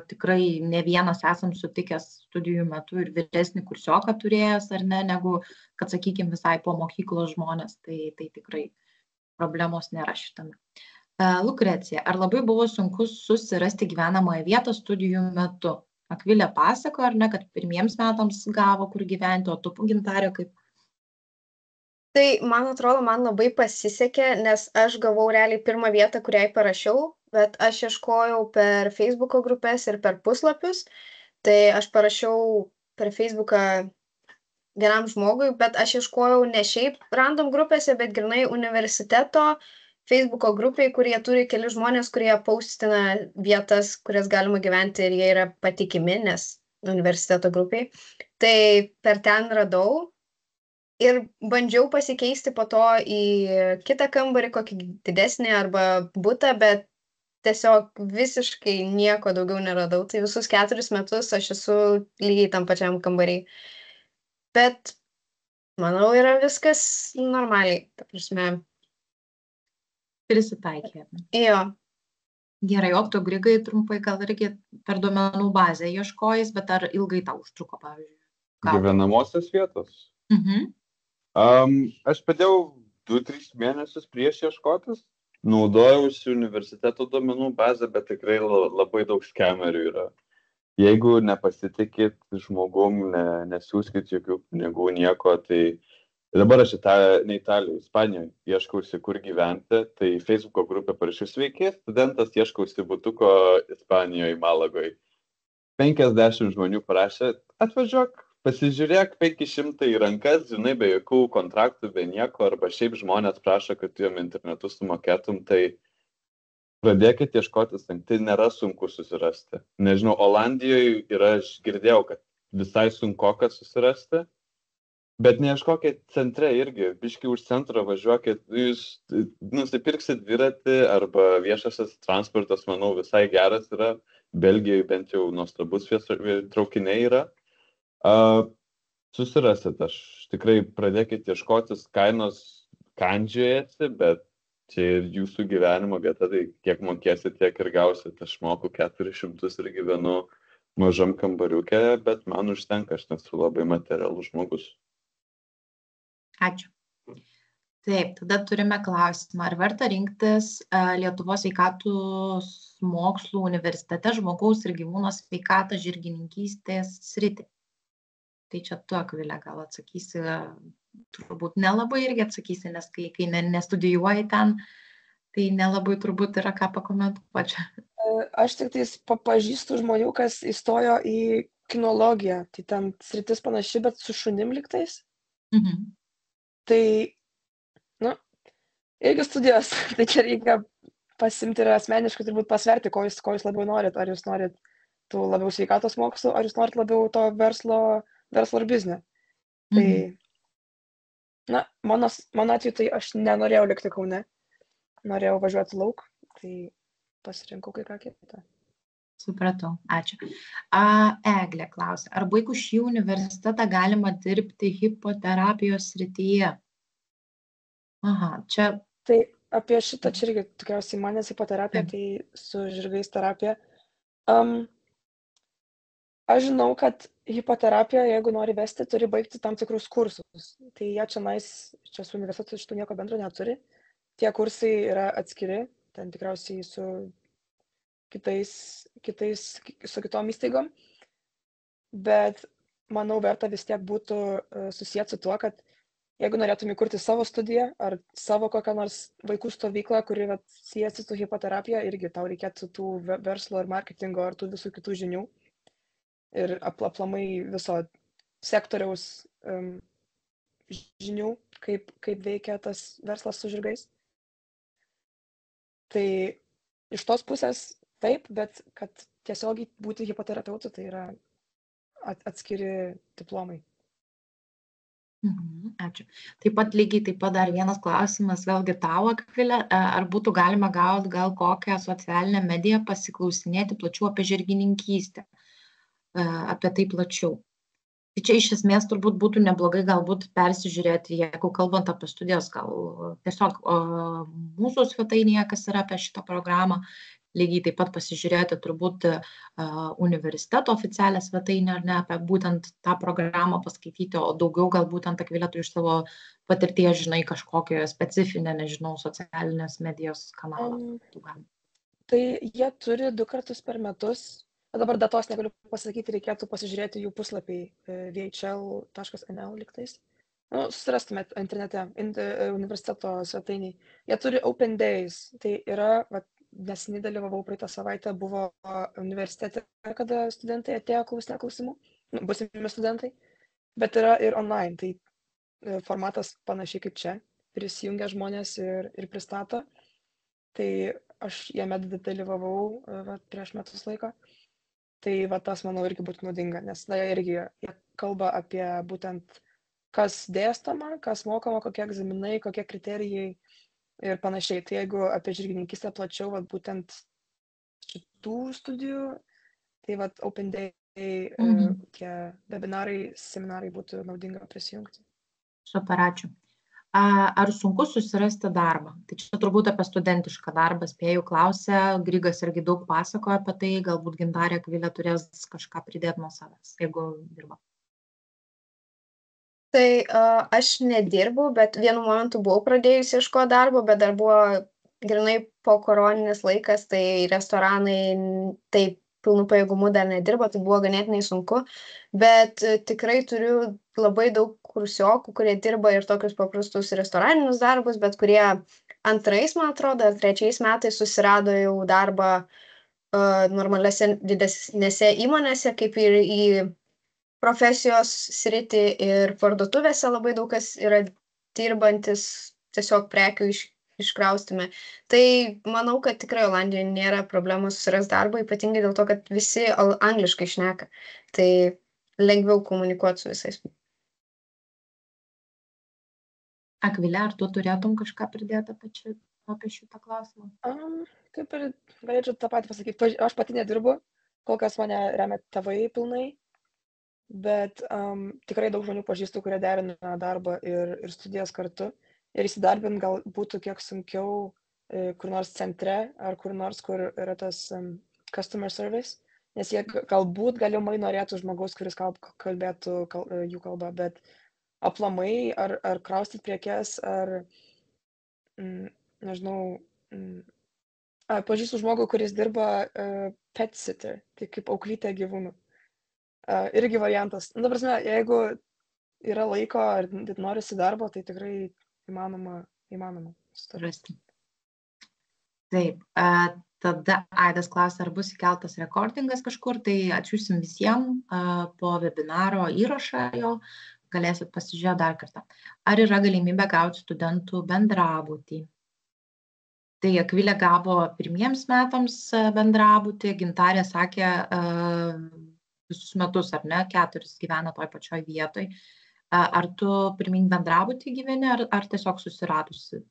tikrai ne vienas esam sutikęs studijų metu ir vyresnį kursioką turėjęs, ar ne, negu, kad, sakykime, visai po mokyklos žmonės. Tai tikrai problemos nėra šitame. Lukrecija, ar labai buvo sunku susirasti gyvenamąją vietą studijų metu? Akvilė pasako, ar ne, kad pirmiems metams gavo, kur gyventi, o tu, Gintarė, kaip? Tai, man atrodo, man labai pasisekė, nes aš gavau realiai pirmą vietą, kuriai parašiau, bet aš ieškojau per Facebooko grupės ir per puslapius. Tai aš parašiau per Facebooką vienam žmogui, bet aš ieškojau ne šiaip random grupėse, bet grynai universiteto Facebooko grupiai, kurie turi keli žmonės, kurie postina vietas, kurias galima gyventi ir jie yra patikimi, nes universiteto grupiai. Tai per ten radau ir bandžiau pasikeisti po to į kitą kambarį, kokį didesnį arba butą, bet tiesiog visiškai nieko daugiau neradau. Tai visus 4 metus aš esu lygiai tam pačiam kambarį. Bet, manau, yra viskas normaliai, ta prasme. Prisitaikė. Jo. Gerai, o tu, Grigai, trumpai gal irgi per duomenų bazę ieškojais, bet ar ilgai tau užtruko, pavyzdžiui? Gyvenamosios vietos. Aš padėjau 2-3 mėnesius prieš ieškotis. Naudojausi universiteto duomenų bazę, bet tikrai labai daug skemerių yra. Jeigu nepasitikit žmogum, nesiųskit jokių pinigų, nieko, tai dabar aš ne Italijoje, Ispanijoje ieškausi, kur gyventi, tai Facebooko grupė parašiau sveiki, studentas ieškausi butuko Ispanijoje, Malagoje. 50 žmonių parašė, atvažiuok, pasižiūrėk, 500 į rankas, žinai, be jokių kontraktų, be nieko, arba šiaip žmonės prašo, kad tu jom internetu sumokėtum, tai pradėkit ieškotis, tai nėra sunku susirasti. Nežinau, Olandijoje yra, aš girdėjau, kad visai sunkoka susirasti. Bet neieškokit centre irgi, biški už centro važiuokit, jūs nusipirksit dviratį arba viešasis transportas, manau, visai geras yra. Belgijoje bent jau nuostabus traukiniai yra. Susirasit, aš tikrai pradėkit ieškotis, kainos kandžiojasi, bet čia ir jūsų gyvenimo vieta, tai kiek mokėsit, tiek ir gausit. Aš moku 400 ir gyvenu mažam kambariuke, bet man užtenka, aš nesu labai materialus žmogus. Ačiū. Taip, tada turime klausimą, ar verta rinktis Lietuvos sveikatos mokslų universitete žmogaus ir gyvūno sveikatą žirgininkystės sritį? Tai čia tu, Akvilė, gal atsakysi, turbūt nelabai irgi atsakysi, nes kai nestudijuoji ten, tai nelabai turbūt yra ką pakomentuoti. Aš tik tais pažįstu žmonių, kas įstojo į kinologiją, tai ten sritis panaši, bet su šunim liktais. Tai, irgi studijos, tai čia reikia pasimti ir asmeniškai turbūt pasverti, ko jūs labiau norit. Ar jūs norit tų labiau sveikatos mokslų, ar jūs norit labiau to verslo ir biznio. Tai, mano atveju, tai aš nenorėjau likti Kaune, norėjau važiuoti lauk, tai pasirinkau kai ką kitą. Supratau, ačiū. Eglė klausia, ar baigus šį universitetą galima dirbti hipoterapijos srityje? Aha, čia. Tai apie šitą čia irgi tikriausiai manęs hipoterapija, tai su žirgais terapija. Aš žinau, kad hipoterapija, jeigu nori vesti, turi baigti tam tikrus kursus. Tai jie čia su universitetu šitų nieko bendro neturi. Tie kursai yra atskiri, ten tikriausiai su kitom įstaigom, bet manau verta vis tiek būtų susijęti su tuo, kad jeigu norėtum įkurti savo studiją ar savo kokią nors vaikų stovyklą, kuri siejasi su hipoterapija, irgi tau reikėtų tų verslo ir marketingo ar tų visų kitų žinių ir aplamai viso sektoriaus žinių, kaip veikia tas verslas su žirgais. Tai iš tos pusės taip, bet kad tiesiogiai būti hipoterapeutu, tai yra atskiri diplomai. Ačiū. Taip pat dar vienas klausimas, vėlgi tau, Akvilė, ar būtų galima gauti gal kokią socialinę mediją pasiklausinėti plačiau apie žirgininkystę, apie tai plačiau. Tai čia iš esmės turbūt būtų neblogai galbūt persižiūrėti, jeigu kalbant apie studijas, gal tiesiog mūsų svetainėje, kas yra apie šitą programą, lygiai taip pat pasižiūrėti turbūt universiteto oficialią svetainę, ar ne, apie būtent tą programą paskaityti, o daugiau gal būtent Akvilė tu iš savo patirties žinai kažkokią specifinę, nežinau, socialinės medijos kanalą. Tai jie turi 2 kartus per metus. Dabar datos negaliu pasakyti, reikėtų pasižiūrėti jų puslapiai vhl.nl liktais. Susirastumėt internete, universiteto svetainiai. Jie turi Open Days, tai yra, neseniai dalyvavau praeitą savaitę, buvo universitete, kada studentai atėjo klausimų, būsimi studentai, bet yra ir online, tai formatas panašiai kaip čia, prisijungia žmonės ir pristato. Tai aš jame dalyvavau prieš metus laiko. Tai tas, manau, irgi būtų naudinga, nes irgi jie kalba apie būtent, kas dėstoma, kas mokoma, kokie egzaminai, kokie kriterijai ir panašiai. Tai jeigu apie žirgininkystę plačiau, būtent šitų studijų, tai Open Day, tie webinarai, seminarai būtų naudinga prisijungti. Super, ačiū. Ar sunku susirasti darbą? Tai čia turbūt apie studentišką darbą, spėjau, klausia, Grigas irgi daug pasakoja apie tai, galbūt Gintarė, Akvilė turės kažką pridėti nuo savęs, jeigu dirba. Tai aš nedirbau, bet vienu momentu buvau pradėjusi ieškoti darbo, bet dar buvo grynai po koroninis laikas, tai restoranai taip pilnu pajėgumu dar nedirba, tai buvo ganėtinai sunku, bet tikrai turiu labai daug kursiokų, kurie dirba ir tokius paprastus restoraninius darbus, bet kurie 2, man atrodo, 3 metais susirado jau darbą normaliose didesnėse įmonėse, kaip ir į profesijos sritį ir parduotuvėse labai daug kas yra dirbantis tiesiog prekių iškraustymė. Tai manau, kad tikrai Olandijoje nėra problemos susirasti darbą, ypatingai dėl to, kad visi angliškai šneka. Tai lengviau komunikuoti su visais. Akvilė, ar tu turėtum kažką pridėti apie šitą klausimą? Kaip ir galėčiau tą patį pasakyti. Aš pati nedirbu, kol kas mane remia tėvai pilnai, bet tikrai daug žmonių pažįstu, kurie derina darbą ir studijas kartu. Ir įsidarbint gal būtų kiek sunkiau kur nors centre ar kur nors, kur yra tas customer service, nes jie galbūt galimai norėtų žmogaus, kuris kalbėtų jų kalbą, bet aplamai ar kraustyti prekes, ar nežinau, pažįstu žmogų, kuris dirba pet sitter, tai kaip auklytė gyvūnų. Irgi variantas. Nu, ta prasme, jeigu yra laiko ar norisi darbo, tai tikrai įmanoma surasti. Taip, tada Aidas klausia, ar bus įkeltas rekordingas kažkur, tai atsiųsim visiems po webinaro įrašą jo, galėsit pasižiūrėti dar kartą. Ar yra galimybė gauti studentų bendrabutį? Tai Akvilė gavo pirmiems metams bendrabutį, Gintarė sakė visus metus, ar ne, 4 gyvena toj pačioj vietoj. Ar tu pirmin bendrabutį gyveni, ar tiesiog susiradusi?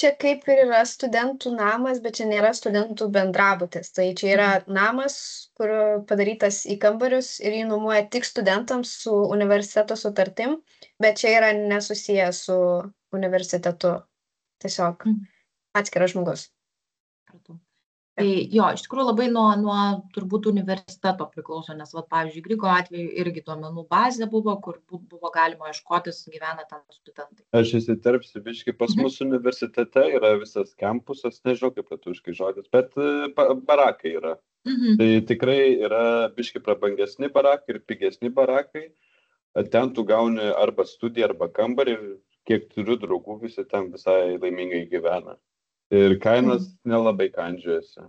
Čia kaip ir yra studentų namas, bet čia nėra studentų bendrabutis. Tai čia yra namas, kur padarytas į kambarius ir jį nuomoja tik studentams su universiteto sutartim, bet čia yra nesusiję su universitetu. Tiesiog atskiras žmogus. Tai jo, iš tikrųjų labai nuo turbūt universiteto priklauso, nes, pavyzdžiui, Grigo atveju irgi duomenų bazė buvo, kur buvo galima ieškotis, gyvena ten studentai. Aš įsiterpsiu, biškai, pas mus universitete yra visas kampusas, nežinau kaip lietuviškai žodis, bet barakai yra. Tai tikrai yra biškai prabangesni barakai ir pigesni barakai. Ten tu gauni arba studiją, arba kambarį ir kiek turiu draugų, visi ten visai laimingai gyvena. Ir kainas nelabai kandžiojasi.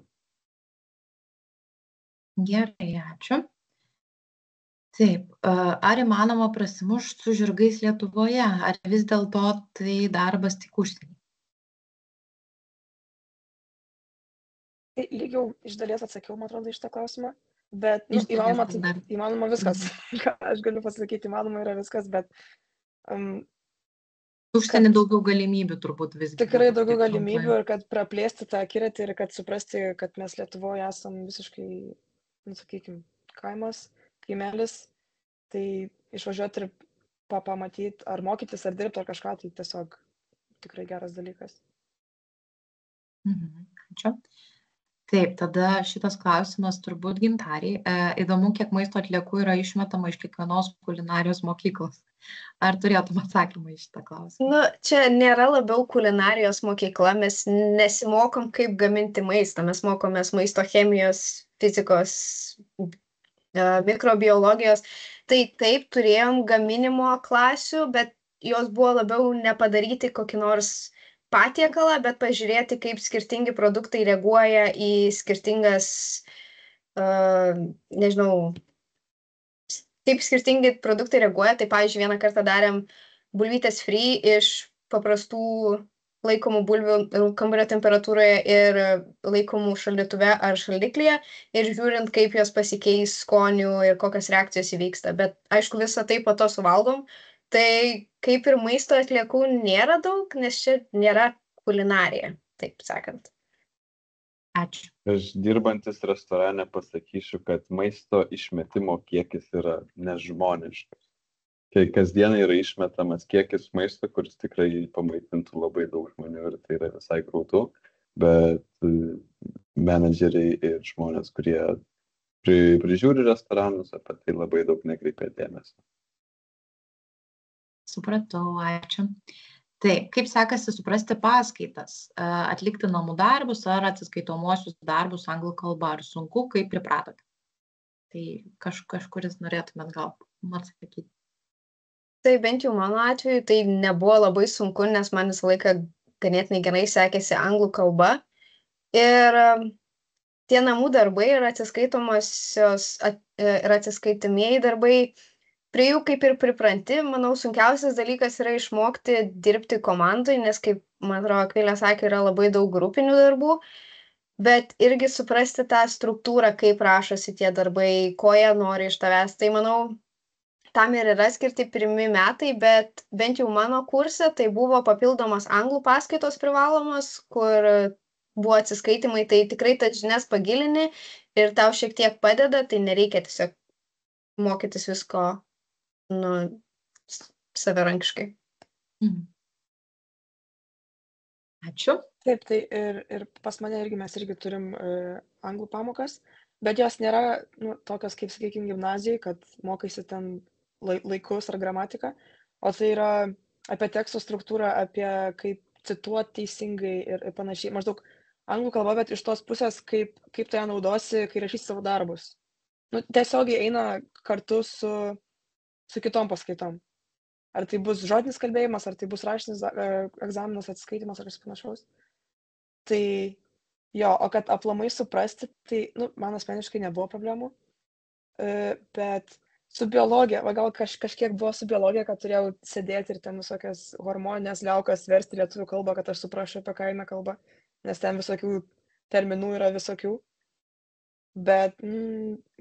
Gerai, ačiū. Taip, ar įmanoma prasimušti su žirgais Lietuvoje, ar vis dėlto tai darbas tik užsienį? Tai lygiau iš dalies atsakiau, man atrodo, iš tą klausimą, bet įmanoma viskas. Aš galiu pasakyti, įmanoma yra viskas, bet užsienį daugiau galimybių turbūt visgi. Tikrai daugiau galimybių ir kad praplėsti tą akiratį ir kad suprasti, kad mes Lietuvoje esam visiškai, sakykime, kaimelis, tai išvažiuoti ir pamatyti, ar mokytis, ar dirbti, ar kažką, tai tiesiog tikrai geras dalykas. Ačiū. Taip, tada šitas klausimas turbūt Gintariai. Įdomu, kiek maisto atliekų yra išmetama iš kiekvienos kulinarijos mokyklos. Ar turėtum atsakymą į šitą klausimą? Čia nėra labiau kulinarijos mokykla, mes nesimokom, kaip gaminti maistą, mes mokomės maisto chemijos, fizikos, mikrobiologijos. Tai taip, turėjom gaminimo klasių, bet jos buvo labiau nepadaryti kokį nors patiekalą, bet pažiūrėti, kaip skirtingi produktai reaguoja į skirtingas, kaip skirtingi produktai reaguoja. Tai, pavyzdžiui, vieną kartą darėm bulvytės free iš paprastų laikomų bulvių kambario temperatūroje ir laikomų šaldytuve ar šaldiklyje ir žiūrint, kaip jos pasikeis skonių ir kokios reakcijos įvyksta. Bet, aišku, visą tai po to suvalgom. Tai kaip ir maisto atliekų nėra daug, nes čia nėra kulinarija, taip sakant. Ačiū. Aš dirbantis restorane pasakysiu, kad maisto išmetimo kiekis yra nežmoniškas. Kai kasdieną yra išmetamas kiekis maisto, kuris tikrai pamaitintų labai daug žmonių ir tai yra visai graudu, bet menedžeriai ir žmonės, kurie prižiūri restoranus, apie tai labai daug nekreipia dėmesio. Supratau, ačiū. Taip, kaip sekasi suprasti paskaitas, atlikti namų darbus ar atsiskaitomuosius darbus anglų kalba, ar sunku, kaip pripratote? Tai kažkuris norėtumėt gal atsakyti. Tai bent jau mano atveju tai nebuvo labai sunku, nes man visą laiką ganėtinai gerai sekėsi anglų kalba. Ir tie namų darbai ir atsiskaitomieji darbai, prie jų kaip ir pripranti. Manau, sunkiausias dalykas yra išmokti dirbti komandai, nes, kaip man atrodo, Akvilė sakė, yra labai daug grupinių darbų. bet irgi suprasti tą struktūrą, kaip rašosi tie darbai, ko jie nori iš tavęs. Tai manau, tam ir yra skirti pirmi metai, bet bent jau mano kurse tai buvo papildomos anglų paskaitos privalomos, kur buvo atsiskaitimai, tai tikrai tas žinias pagilini ir tau šiek tiek padeda, tai nereikia tiesiog mokytis visko savarankiškai. Ačiū. Taip, tai ir pas mane irgi mes irgi turim anglų pamokas, bet jos nėra tokios kaip, sakykime, gimnazijai, kad mokaisi ten laikus ar gramatiką, o tai yra apie teksto struktūrą, apie kaip cituoti teisingai ir panašiai. Maždaug anglų kalba, bet iš tos pusės, kaip tu ją naudosi, kai rašysi savo darbus. Tiesiogiai eina kartu su kitom paskaitom. Ar tai bus žodinis kalbėjimas, ar tai bus raštinis egzaminas, atsiskaitimas ar kas panašaus. Tai jo, o kad aplamai suprasti, tai man asmeniškai nebuvo problemų, bet su biologija, gal kažkiek buvo su biologija, kad turėjau sėdėti ir ten visokias hormoninės liaukas versti lietuvių kalbą, kad aš suprasčiau, apie ką eina kalba, nes ten visokių terminų yra visokių, bet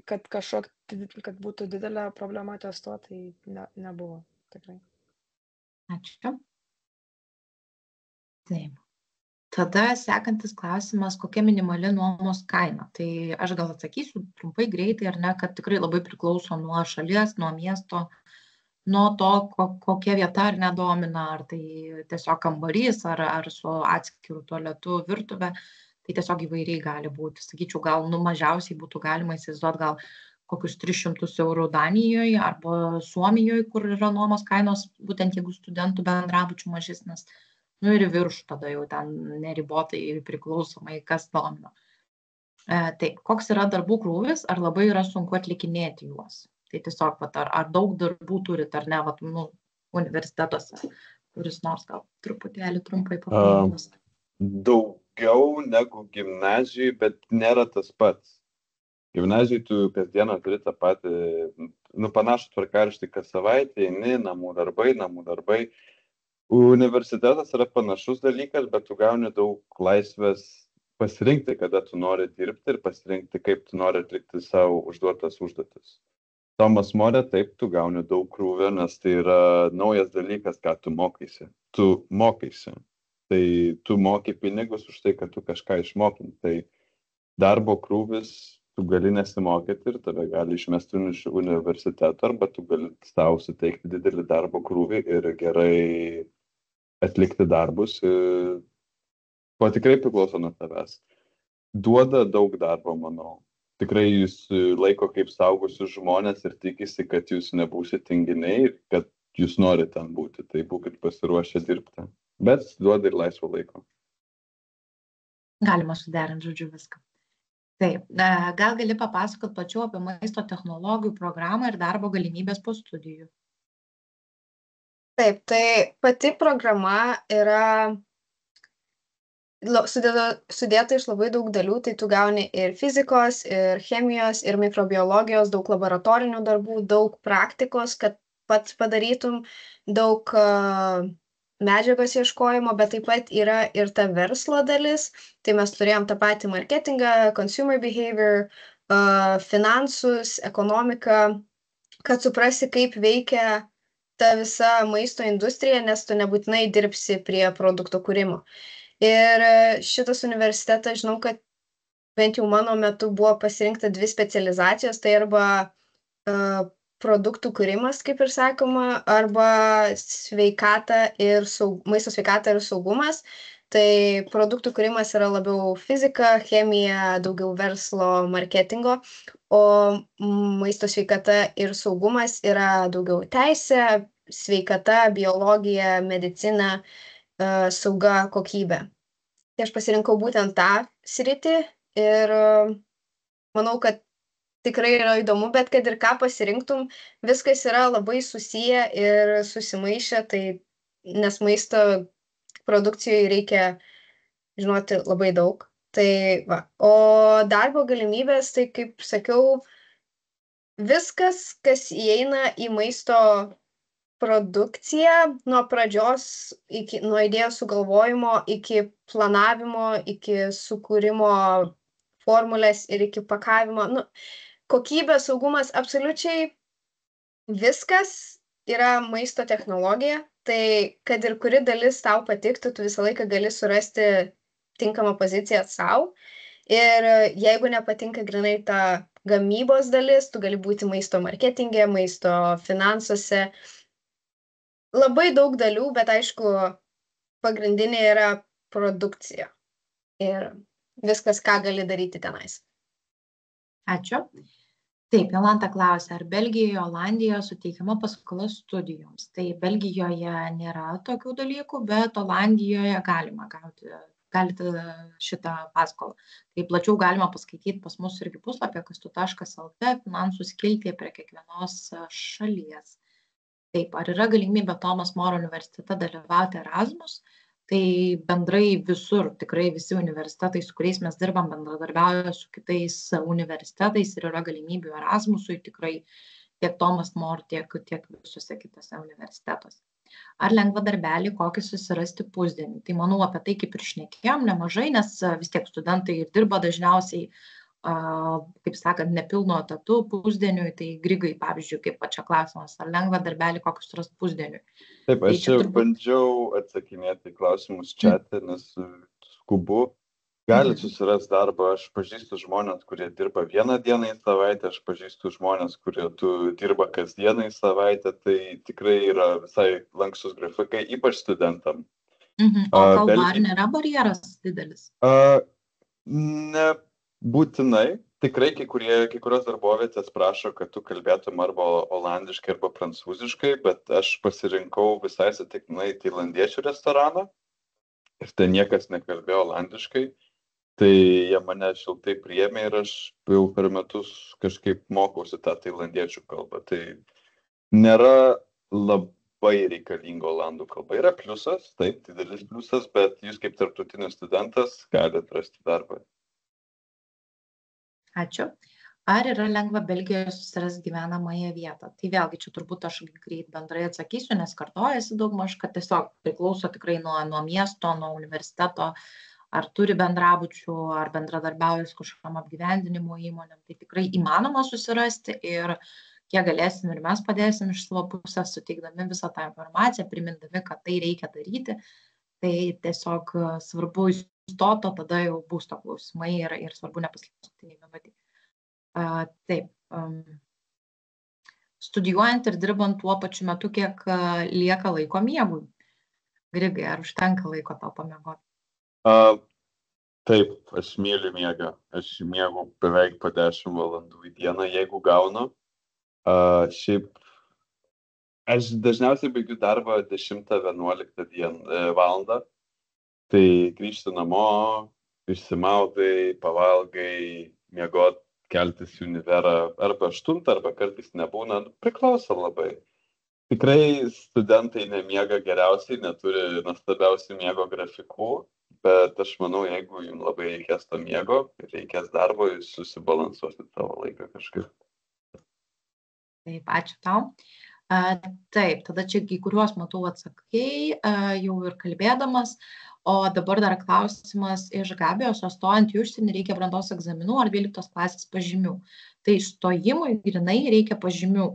kad būtų didelė problema ties to, tai nebuvo tikrai. Ačiū. Taip. Tada sekantis klausimas, kokia minimali nuomos kaina. Tai aš gal atsakysiu trumpai, greitai, ar ne, kad tikrai labai priklauso nuo šalies, nuo miesto, nuo to, kokia vieta ar nedomina, ar tai tiesiog kambarys, ar su atskiru tualetu virtuvė. Tai tiesiog įvairiai gali būti. Sakyčiau, gal mažiausiai būtų galima įsivaizduoti gal kokius 300 eurų Danijoje arba Suomijoje, kur yra nuomos kainos, būtent jeigu studentų bendrabučių mažesnės. Ir viršų tada jau ten neribotai priklausomai, kas domina. Taip, koks yra darbų krūvis, ar labai yra sunku atlikinėti juos? Tai tiesiog, ar daug darbų turit, ar ne, universitetuose, kuris nors gal truputėlį trumpai papildys. Daugiau negu gimnazijai, bet nėra tas pats. Gimnazijai tu kasdieną turi tą patį, panašų tvarkaraštį kas savaitę, eini, namų darbai. Universitetas yra panašus dalykas, bet tu gauni daug laisvės pasirinkti, kada tu nori dirbti ir pasirinkti, kaip tu nori atlikti savo užduotas užduotis. Tomas More, taip, tu gauni daug krūvio, nes tai yra naujas dalykas, ką tu mokaisi. Tu mokaisi. Tai tu moki pinigus už tai, kad tu kažką išmokim. Tai darbo krūvis tu gali nesimokyti ir tave gali išmesti iš universiteto, arba tu gali tau suteikti didelį darbo krūvį ir gerai atlikti darbus, ko tikrai priklauso nuo tavęs. Duoda daug darbo, manau. Tikrai jūs laiko kaip saugusius žmonės ir tikisi, kad jūs nebūsite tinginiai ir kad jūs norite ten būti. Tai būkit pasiruošę dirbti. Bet duoda ir laisvo laiko. Galima suderinti, žodžiu, viską. Taip, gal gali papasakoti plačiau apie maisto technologijų programą ir darbo galimybės po studijų? Taip, tai pati programa yra sudėta iš labai daug dalių, tai tu gauni ir fizikos, ir chemijos, ir mikrobiologijos, daug laboratorinių darbų, daug praktikos, kad pats padarytum, daug medžiagos ieškojimo, bet taip pat yra ir ta verslo dalis. Tai mes turėjom tą patį marketingą, consumer behavior, finansus, ekonomiką, kad suprasi, kaip veikia ta visa maisto industrija, nes tu nebūtinai dirbsi prie produkto kūrimo. Ir šitas universitetas, žinau, kad bent jau mano metu buvo pasirinkta 2 specializacijos, tai arba produktų kūrimas, kaip ir sakoma, arba maisto sveikata ir saugumas. Tai produktų kūrimas yra labiau fizika, chemija, daugiau verslo, marketingo, o maisto sveikata ir saugumas yra daugiau teisė, sveikata, biologija, medicina, sauga, kokybė. Tai aš pasirinkau būtent tą sritį ir manau, kad tikrai yra įdomu, bet kad ir ką pasirinktum, viskas yra labai susiję ir susimaišę, tai nes maisto produkcijai reikia žinoti labai daug. Tai va. O darbo galimybės, tai kaip sakiau, viskas, kas įeina į maisto produkcija nuo pradžios, nuo idėjos sugalvojimo iki planavimo, iki sukūrimo formulės ir iki pakavimo. Nu, kokybė, saugumas, absoliučiai viskas yra maisto technologija. Tai kad ir kuri dalis tau patiktų, tu visą laiką gali surasti tinkamą poziciją sau. Ir jeigu nepatinka grinai ta gamybos dalis, tu gali būti maisto marketinge, maisto finansuose. Labai daug dalių, bet aišku, pagrindinė yra produkcija. Ir viskas, ką gali daryti tenais. Ačiū. Taip, Jolanta klausia, ar Belgijoje, Olandijoje suteikiama paskola studijoms? Tai Belgijoje nėra tokių dalykų, bet Olandijoje galite šitą paskolą. Tai plačiau galima paskaityti pas mus irgi puslapį kastu.lt finansų skiltyje prie kiekvienos šalies. Taip, ar yra galimybė Tomas Moro universitete dalyvauti Erasmus? Tai bendrai visur, tikrai visi universitetai, su kuriais mes dirbam, bendradarbiauja su kitais universitetais ir yra galimybių Erasmusui tikrai tiek Tomas More, tiek visuose kitose universitetuose. Ar lengva darbelį kokį susirasti pusdienį? Tai manau, apie tai kaip ir šnekėjom nemažai, nes vis tiek studentai ir dirba dažniausiai, kaip sakant, nepilnu etatu pusdieniui. Tai Grigai, pavyzdžiui, kaip pačia klausimas, ar lengva darbelį kokį susirasti pusdieniui? Taip, aš čia bandžiau atsakinėti klausimus čate, nes skubu. Galit susirasti darbą, aš pažįstu žmonės, kurie dirba vieną dieną į savaitę, aš pažįstu žmonės, kurie dirba kasdieną į savaitę, tai tikrai yra visai lankstus grafikai, ypač studentam. O kalba ar nėra barjeras didelis? Nebūtinai. Tikrai kai kurios darbovietės prašo, kad tu kalbėtum arba olandiškai, arba prancūziškai, bet aš pasirinkau visai atsitiktinai tailandiečių restoraną ir ten niekas nekalbėjo olandiškai. Tai jie mane šiltai priėmė ir aš jau per metus kažkaip mokausi tą tailandiečių kalbą. Tai nėra labai reikalinga olandų kalba. Yra pliusas, taip, didelis pliusas, bet jūs kaip tarptautinis studentas galite rasti darbą. Ačiū. Ar yra lengva Belgijoje susirasti gyvenamąją vietą? Tai vėlgi čia turbūt aš greit bendrai atsakysiu, nes kartojasi daugmaž, kad tiesiog priklauso tikrai nuo miesto, nuo universiteto, ar turi bendrabučių, ar bendradarbiauja su kažkokiam apgyvendinimo įmonėm. Tai tikrai įmanoma susirasti ir kiek galėsim ir mes padėsim iš savo pusės, suteikdami visą tą informaciją, primindami, kad tai reikia daryti. Tai tiesiog svarbu įstoto, tada jau būsto klausimai ir svarbu nepasakyti nebematyti. Taip. Studijuojant ir dirbant tuo pačiu metu, kiek lieka laiko miegui? Grigai, ar užtenka laiko tau pamiegoti? Taip, aš myliu miegą. Aš miegu beveik po 10 valandų į dieną, jeigu gaunu. Šiaip, aš dažniausiai baigiu darbą 10-11 valandą. Tai grįžti namo, išsimaudai, pavalgai, miegot, keltis į univerą arba 8, arba kartais nebūna. Priklauso labai. Tikrai studentai nemiega geriausiai, neturi nuostabiausių miego grafikų, bet aš manau, jeigu jums labai reikės to miego, reikės darbo, jūs susibalansuosit savo laiką kažkaip. Taip, ačiū tau. Taip, tada čia į kuriuos matau atsakai, jau ir kalbėdamas, o dabar dar klausimas iš Gabijos, o stojant į užsienį reikia brandos egzaminų ar 12 klasės pažymių. Tai stojimui grinai reikia pažymių,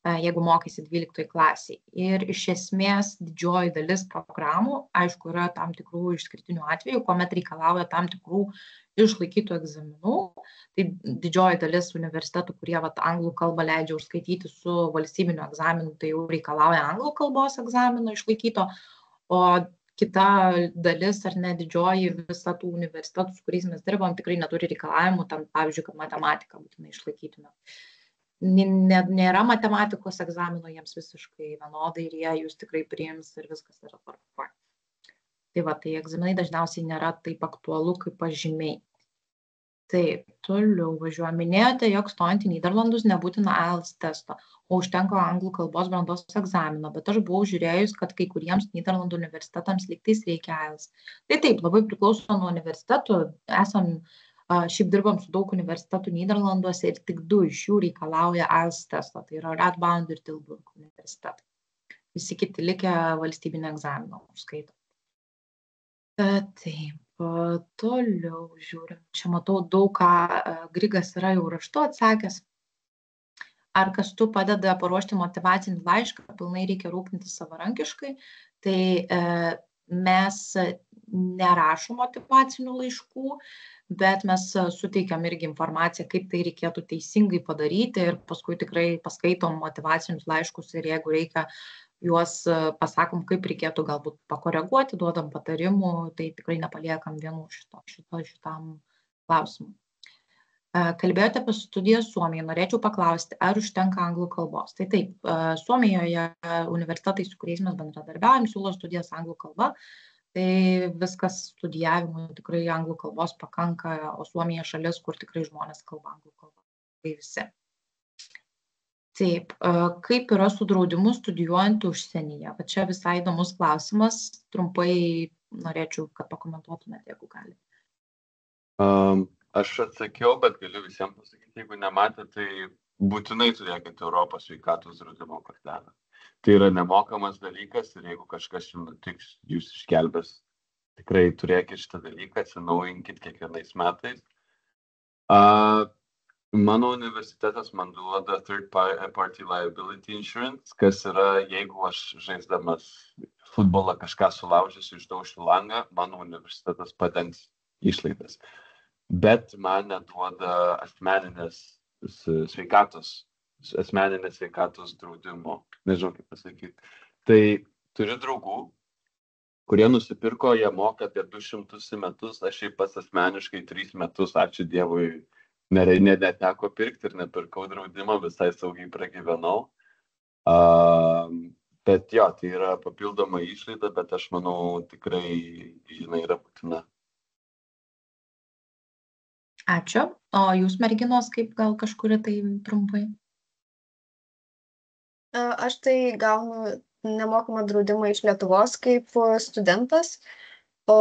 jeigu mokaisi 12 klasiai. Ir iš esmės didžioji dalis programų, aišku, yra tam tikrų išskirtinių atvejų, kuomet reikalauja tam tikrų išlaikytų egzaminų. Tai didžioji dalis universitetų, kurie anglų kalbą leidžia užskaityti su valstybiniu egzaminu, tai jau reikalauja anglų kalbos egzamino išlaikyto, o kita dalis ar ne didžioji visą tų universitetų, su kuriais mes dirbam, tikrai neturi reikalavimų, tam, pavyzdžiui, kad matematiką būtinai išlaikytume. Nėra matematikos egzamino jiems visiškai vienodai ir jie jūs tikrai priims ir viskas yra tvarkoje. Tai egzaminai dažniausiai nėra taip aktualu kaip pažymiai. Taip, toliau važiuoju. Minėjote, jog stojant į Nyderlandus nebūtina IELTS testo, o užtenka anglų kalbos brandos egzamino, bet aš buvau žiūrėjus, kad kai kuriems Nyderlandų universitetams lygtais reikia IELTS. Tai taip, labai priklauso nuo universitetų. Šiaip dirbam su daug universitetų Nyderlanduose ir tik 2 iš jų reikalauja IELTS testo. Tai yra Radboud ir Tilburg universitetai. visi kiti likę valstybinį egzaminą užskaito. Taip, toliau žiūrim. Čia matau daug ką Grigas yra jau raštu atsakęs. Ar Kastu padeda paruošti motyvacinį laišką, pilnai reikia rūpintis savarankiškai. Tai mes nerašom motyvacinių laiškų, bet mes suteikiam irgi informaciją, kaip tai reikėtų teisingai padaryti ir paskui tikrai paskaitom motyvacinius laiškus ir jeigu reikia, juos pasakom, kaip reikėtų galbūt pakoreguoti, duodam patarimų, tai tikrai nepaliekam vienų šitam klausimui. Kalbėjote apie studijas Suomijoje. Norėčiau paklausti, ar užtenka anglų kalbos. Tai taip, Suomijoje universitetai, su kuriais mes bendradarbiaujam, siūlo studijas anglų kalba. Tai viskas studijavimui tikrai anglų kalbos pakanka, o Suomija šalis, kur tikrai žmonės kalba anglų kalbą. Tai visi. Taip, kaip yra su draudimu studijuojant užsienyje? Va čia visai įdomus klausimas. Trumpai norėčiau, kad pakomentuotumėte, jeigu gali. Aš atsakiau, bet galiu visiems pasakyti, jeigu nematė, tai būtinai turėkite Europos sveikatos draudimo kortelę. Tai yra nemokamas dalykas ir jeigu kažkas jums nutiks, jūs išgelbės, tikrai turėkite šitą dalyką, atsinaujinkit kiekvienais metais. Mano universitetas man duoda third party liability insurance, kas yra, jeigu aš žaisdamas futbolą kažką sulaužysiu, išdaušiu langą, mano universitetas padengs išlaidas. Bet man neduoda asmeninės sveikatos draudimo. Nežinau, kaip pasakyti. Tai turiu draugų, kurie nusipirko, jie moka apie 200 į metus, aš šiaip pats asmeniškai 3 metus, ačiū Dievui, neteko pirkti ir nepirkau draudimą, visai saugiai pragyvenau. Bet jo, tai yra papildoma išlaida, bet aš manau tikrai jinai yra būtina. Ačiū. O jūs merginos, kaip gal kažkuri tai trumpai? Aš tai gaunu nemokamą draudimą iš Lietuvos kaip studentas, o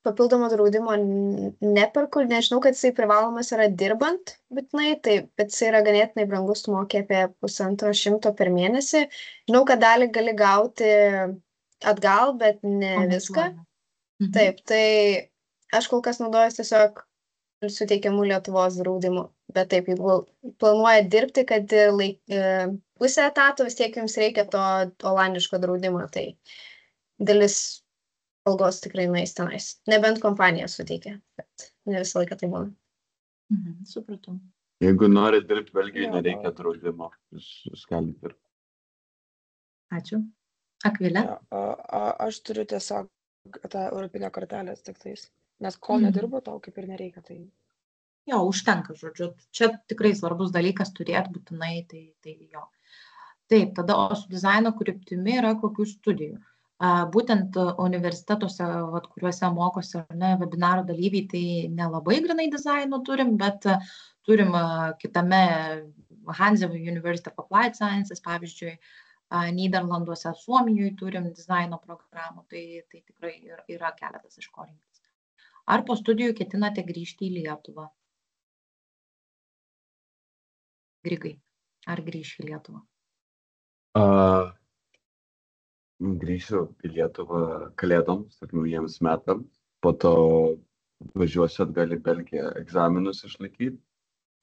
papildomą draudimo neperku, nežinau, kad jisai privalomas yra dirbant būtinai, bet jisai yra ganėtinai brangus, tu mokė apie 150 per mėnesį. Žinau, kad dalį gali gauti atgal, bet ne viską. Taip, tai aš kol kas naudojuosi tiesiog suteikiamų Lietuvos draudimų, bet taip, jeigu planuoja dirbti, kad pusę etato vis tiek jums reikia to olandiško draudimo, tai dalis algos tikrai nueis tenais. Nebent kompanija suteikia, bet ne visą laiką tai būna. Supratau. Jeigu nori dirbti Belgijoje, nereikia draudimo, jūs galite dirbti. Ačiū. Akvilė? Aš turiu tiesiog tą europinę kortelę tik tais. Nes kol nedirbu, tau kaip ir nereikia. Tai... Jo, užtenka, žodžiu. Čia tikrai svarbus dalykas turėti būtinai, tai jo. Taip, tada o su dizaino kryptimi yra kokių studijų. Būtent universitetuose, kuriuose mokosi webinaro dalyviai, tai nelabai grinai dizaino turim, bet turim kitame Hanze University of Applied Sciences, pavyzdžiui, Nyderlanduose, Suomijoje turim dizaino programų, tai tikrai yra keletas iš ko rinktis. Ar po studijų ketinate grįžti į Lietuvą? Grigai, ar grįši į Lietuvą? Grįšiu į Lietuvą kalėdoms, naujiems metams. Po to važiuosiu atgal į Belgiją egzaminus išlaikyti.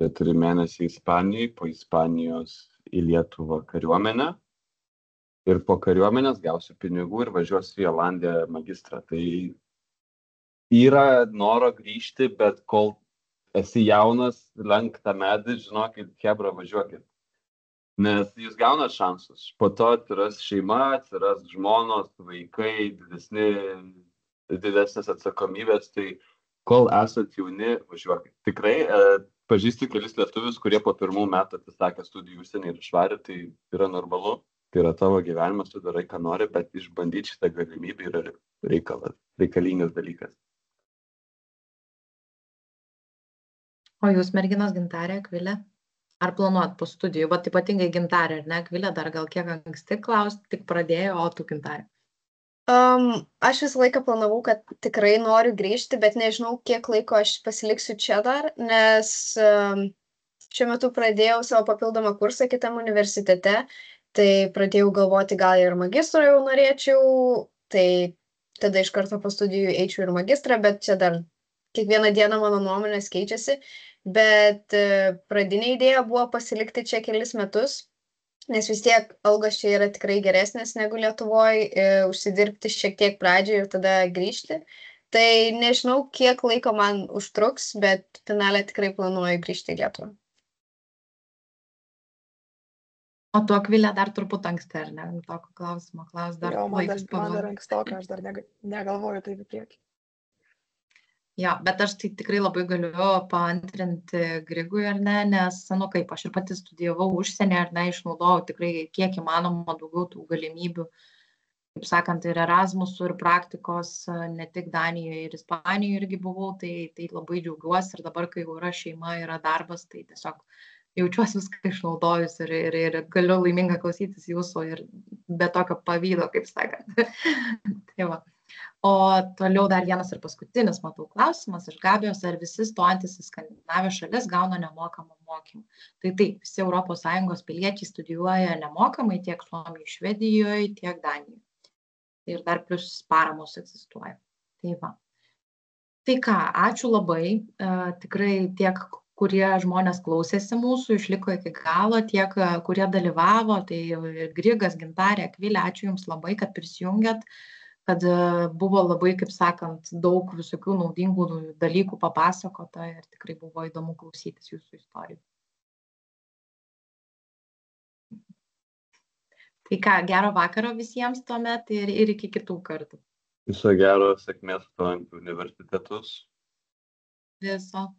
4 mėnesiai Ispanijai, po Ispanijos į Lietuvą kariuomenę. Ir po kariuomenės gausiu pinigų ir važiuosiu į Olandiją magistrą. Tai yra noro grįžti, bet kol esi jaunas, lenk tą medį, žinokit, chebra, važiuokit. Nes jūs gaunat šansus. Po to atsiras šeima, atsiras žmonos, vaikai, didesnės atsakomybės. Tai kol esat jauni, važiuokit. Tikrai pažįstu kelis lietuvius, kurie po 1 metų atsisakė studijų užsienį ir išvarė. Tai yra normalu. Tai yra tavo gyvenimas, tu darai, ką nori, bet išbandyti šitą galimybę yra reikalingas dalykas. O jūs, merginos, Gintarė, Akvilė, ar planuot po studijų? Bet ypatingai Gintarė, ar ne, Akvilė, dar gal kiek anksti klausti, tik pradėjo, o tu, Gintarė? Aš visą laiką planavau, kad tikrai noriu grįžti, bet nežinau, kiek laiko aš pasiliksiu čia dar, nes šiuo metu pradėjau savo papildomą kursą kitam universitete Tai pradėjau galvoti, gal ir magistro jau norėčiau, tai tada iš karto po studijų eičiau ir magistrą, bet čia dar kiekvieną dieną mano nuomonės keičiasi. Bet pradinė idėja buvo pasilikti čia kelis metus, nes vis tiek algos čia yra tikrai geresnės negu Lietuvoje, užsidirbti šiek tiek pradžioje ir tada grįžti. Tai nežinau, kiek laiko man užtruks, bet finale tikrai planuoju grįžti į Lietuvą. O tu, Akvilė, dar turbūt anksti, ar ne? Tokio klausimo klaus dar Jo, man laikas dar ankstoka, aš dar negalvoju taip į priekį. Jo, bet aš tai tikrai labai galiu paantrinti Grigui, ar ne, nes, nu kaip, aš ir pati studijavau užsienį, ar ne, išnaudojau tikrai kiek įmanoma daugiau tų galimybių, kaip sakant, ir Erasmusų, ir praktikos, ne tik Danijoje ir Ispanijoje irgi buvau, tai labai džiaugiuosi ir dabar, kai jau yra šeima, yra darbas, tai tiesiog jaučiuosi viską išnaudojus ir galiu laiminga klausytis jūsų ir be tokio pavydo, kaip sakant. Tai va. O toliau dar vienas ir paskutinis, matau, klausimas iš Gabijos, ar visi stojantis į Skandinavijos šalis gauna nemokamą mokymą. Tai taip, visi ES piliečiai studijuoja nemokamai tiek Suomijoje, Švedijoje, tiek Danijoje. Ir dar plus paramos egzistuoja. Tai va. Tai ką, ačiū labai, tikrai tiek kurie žmonės klausėsi mūsų, išliko iki galo, tiek, kurie dalyvavo, tai Grigas, Gintarė, Akvilė, ačiū Jums labai, kad prisijungėt, kad buvo labai, kaip sakant, daug visokių naudingų dalykų papasakota ir tikrai buvo įdomu klausytis Jūsų istorijų. Tai ką, gero vakaro visiems tuomet ir iki kitų kartų. Viso gero, sėkmės stojant į universitetus. Viso.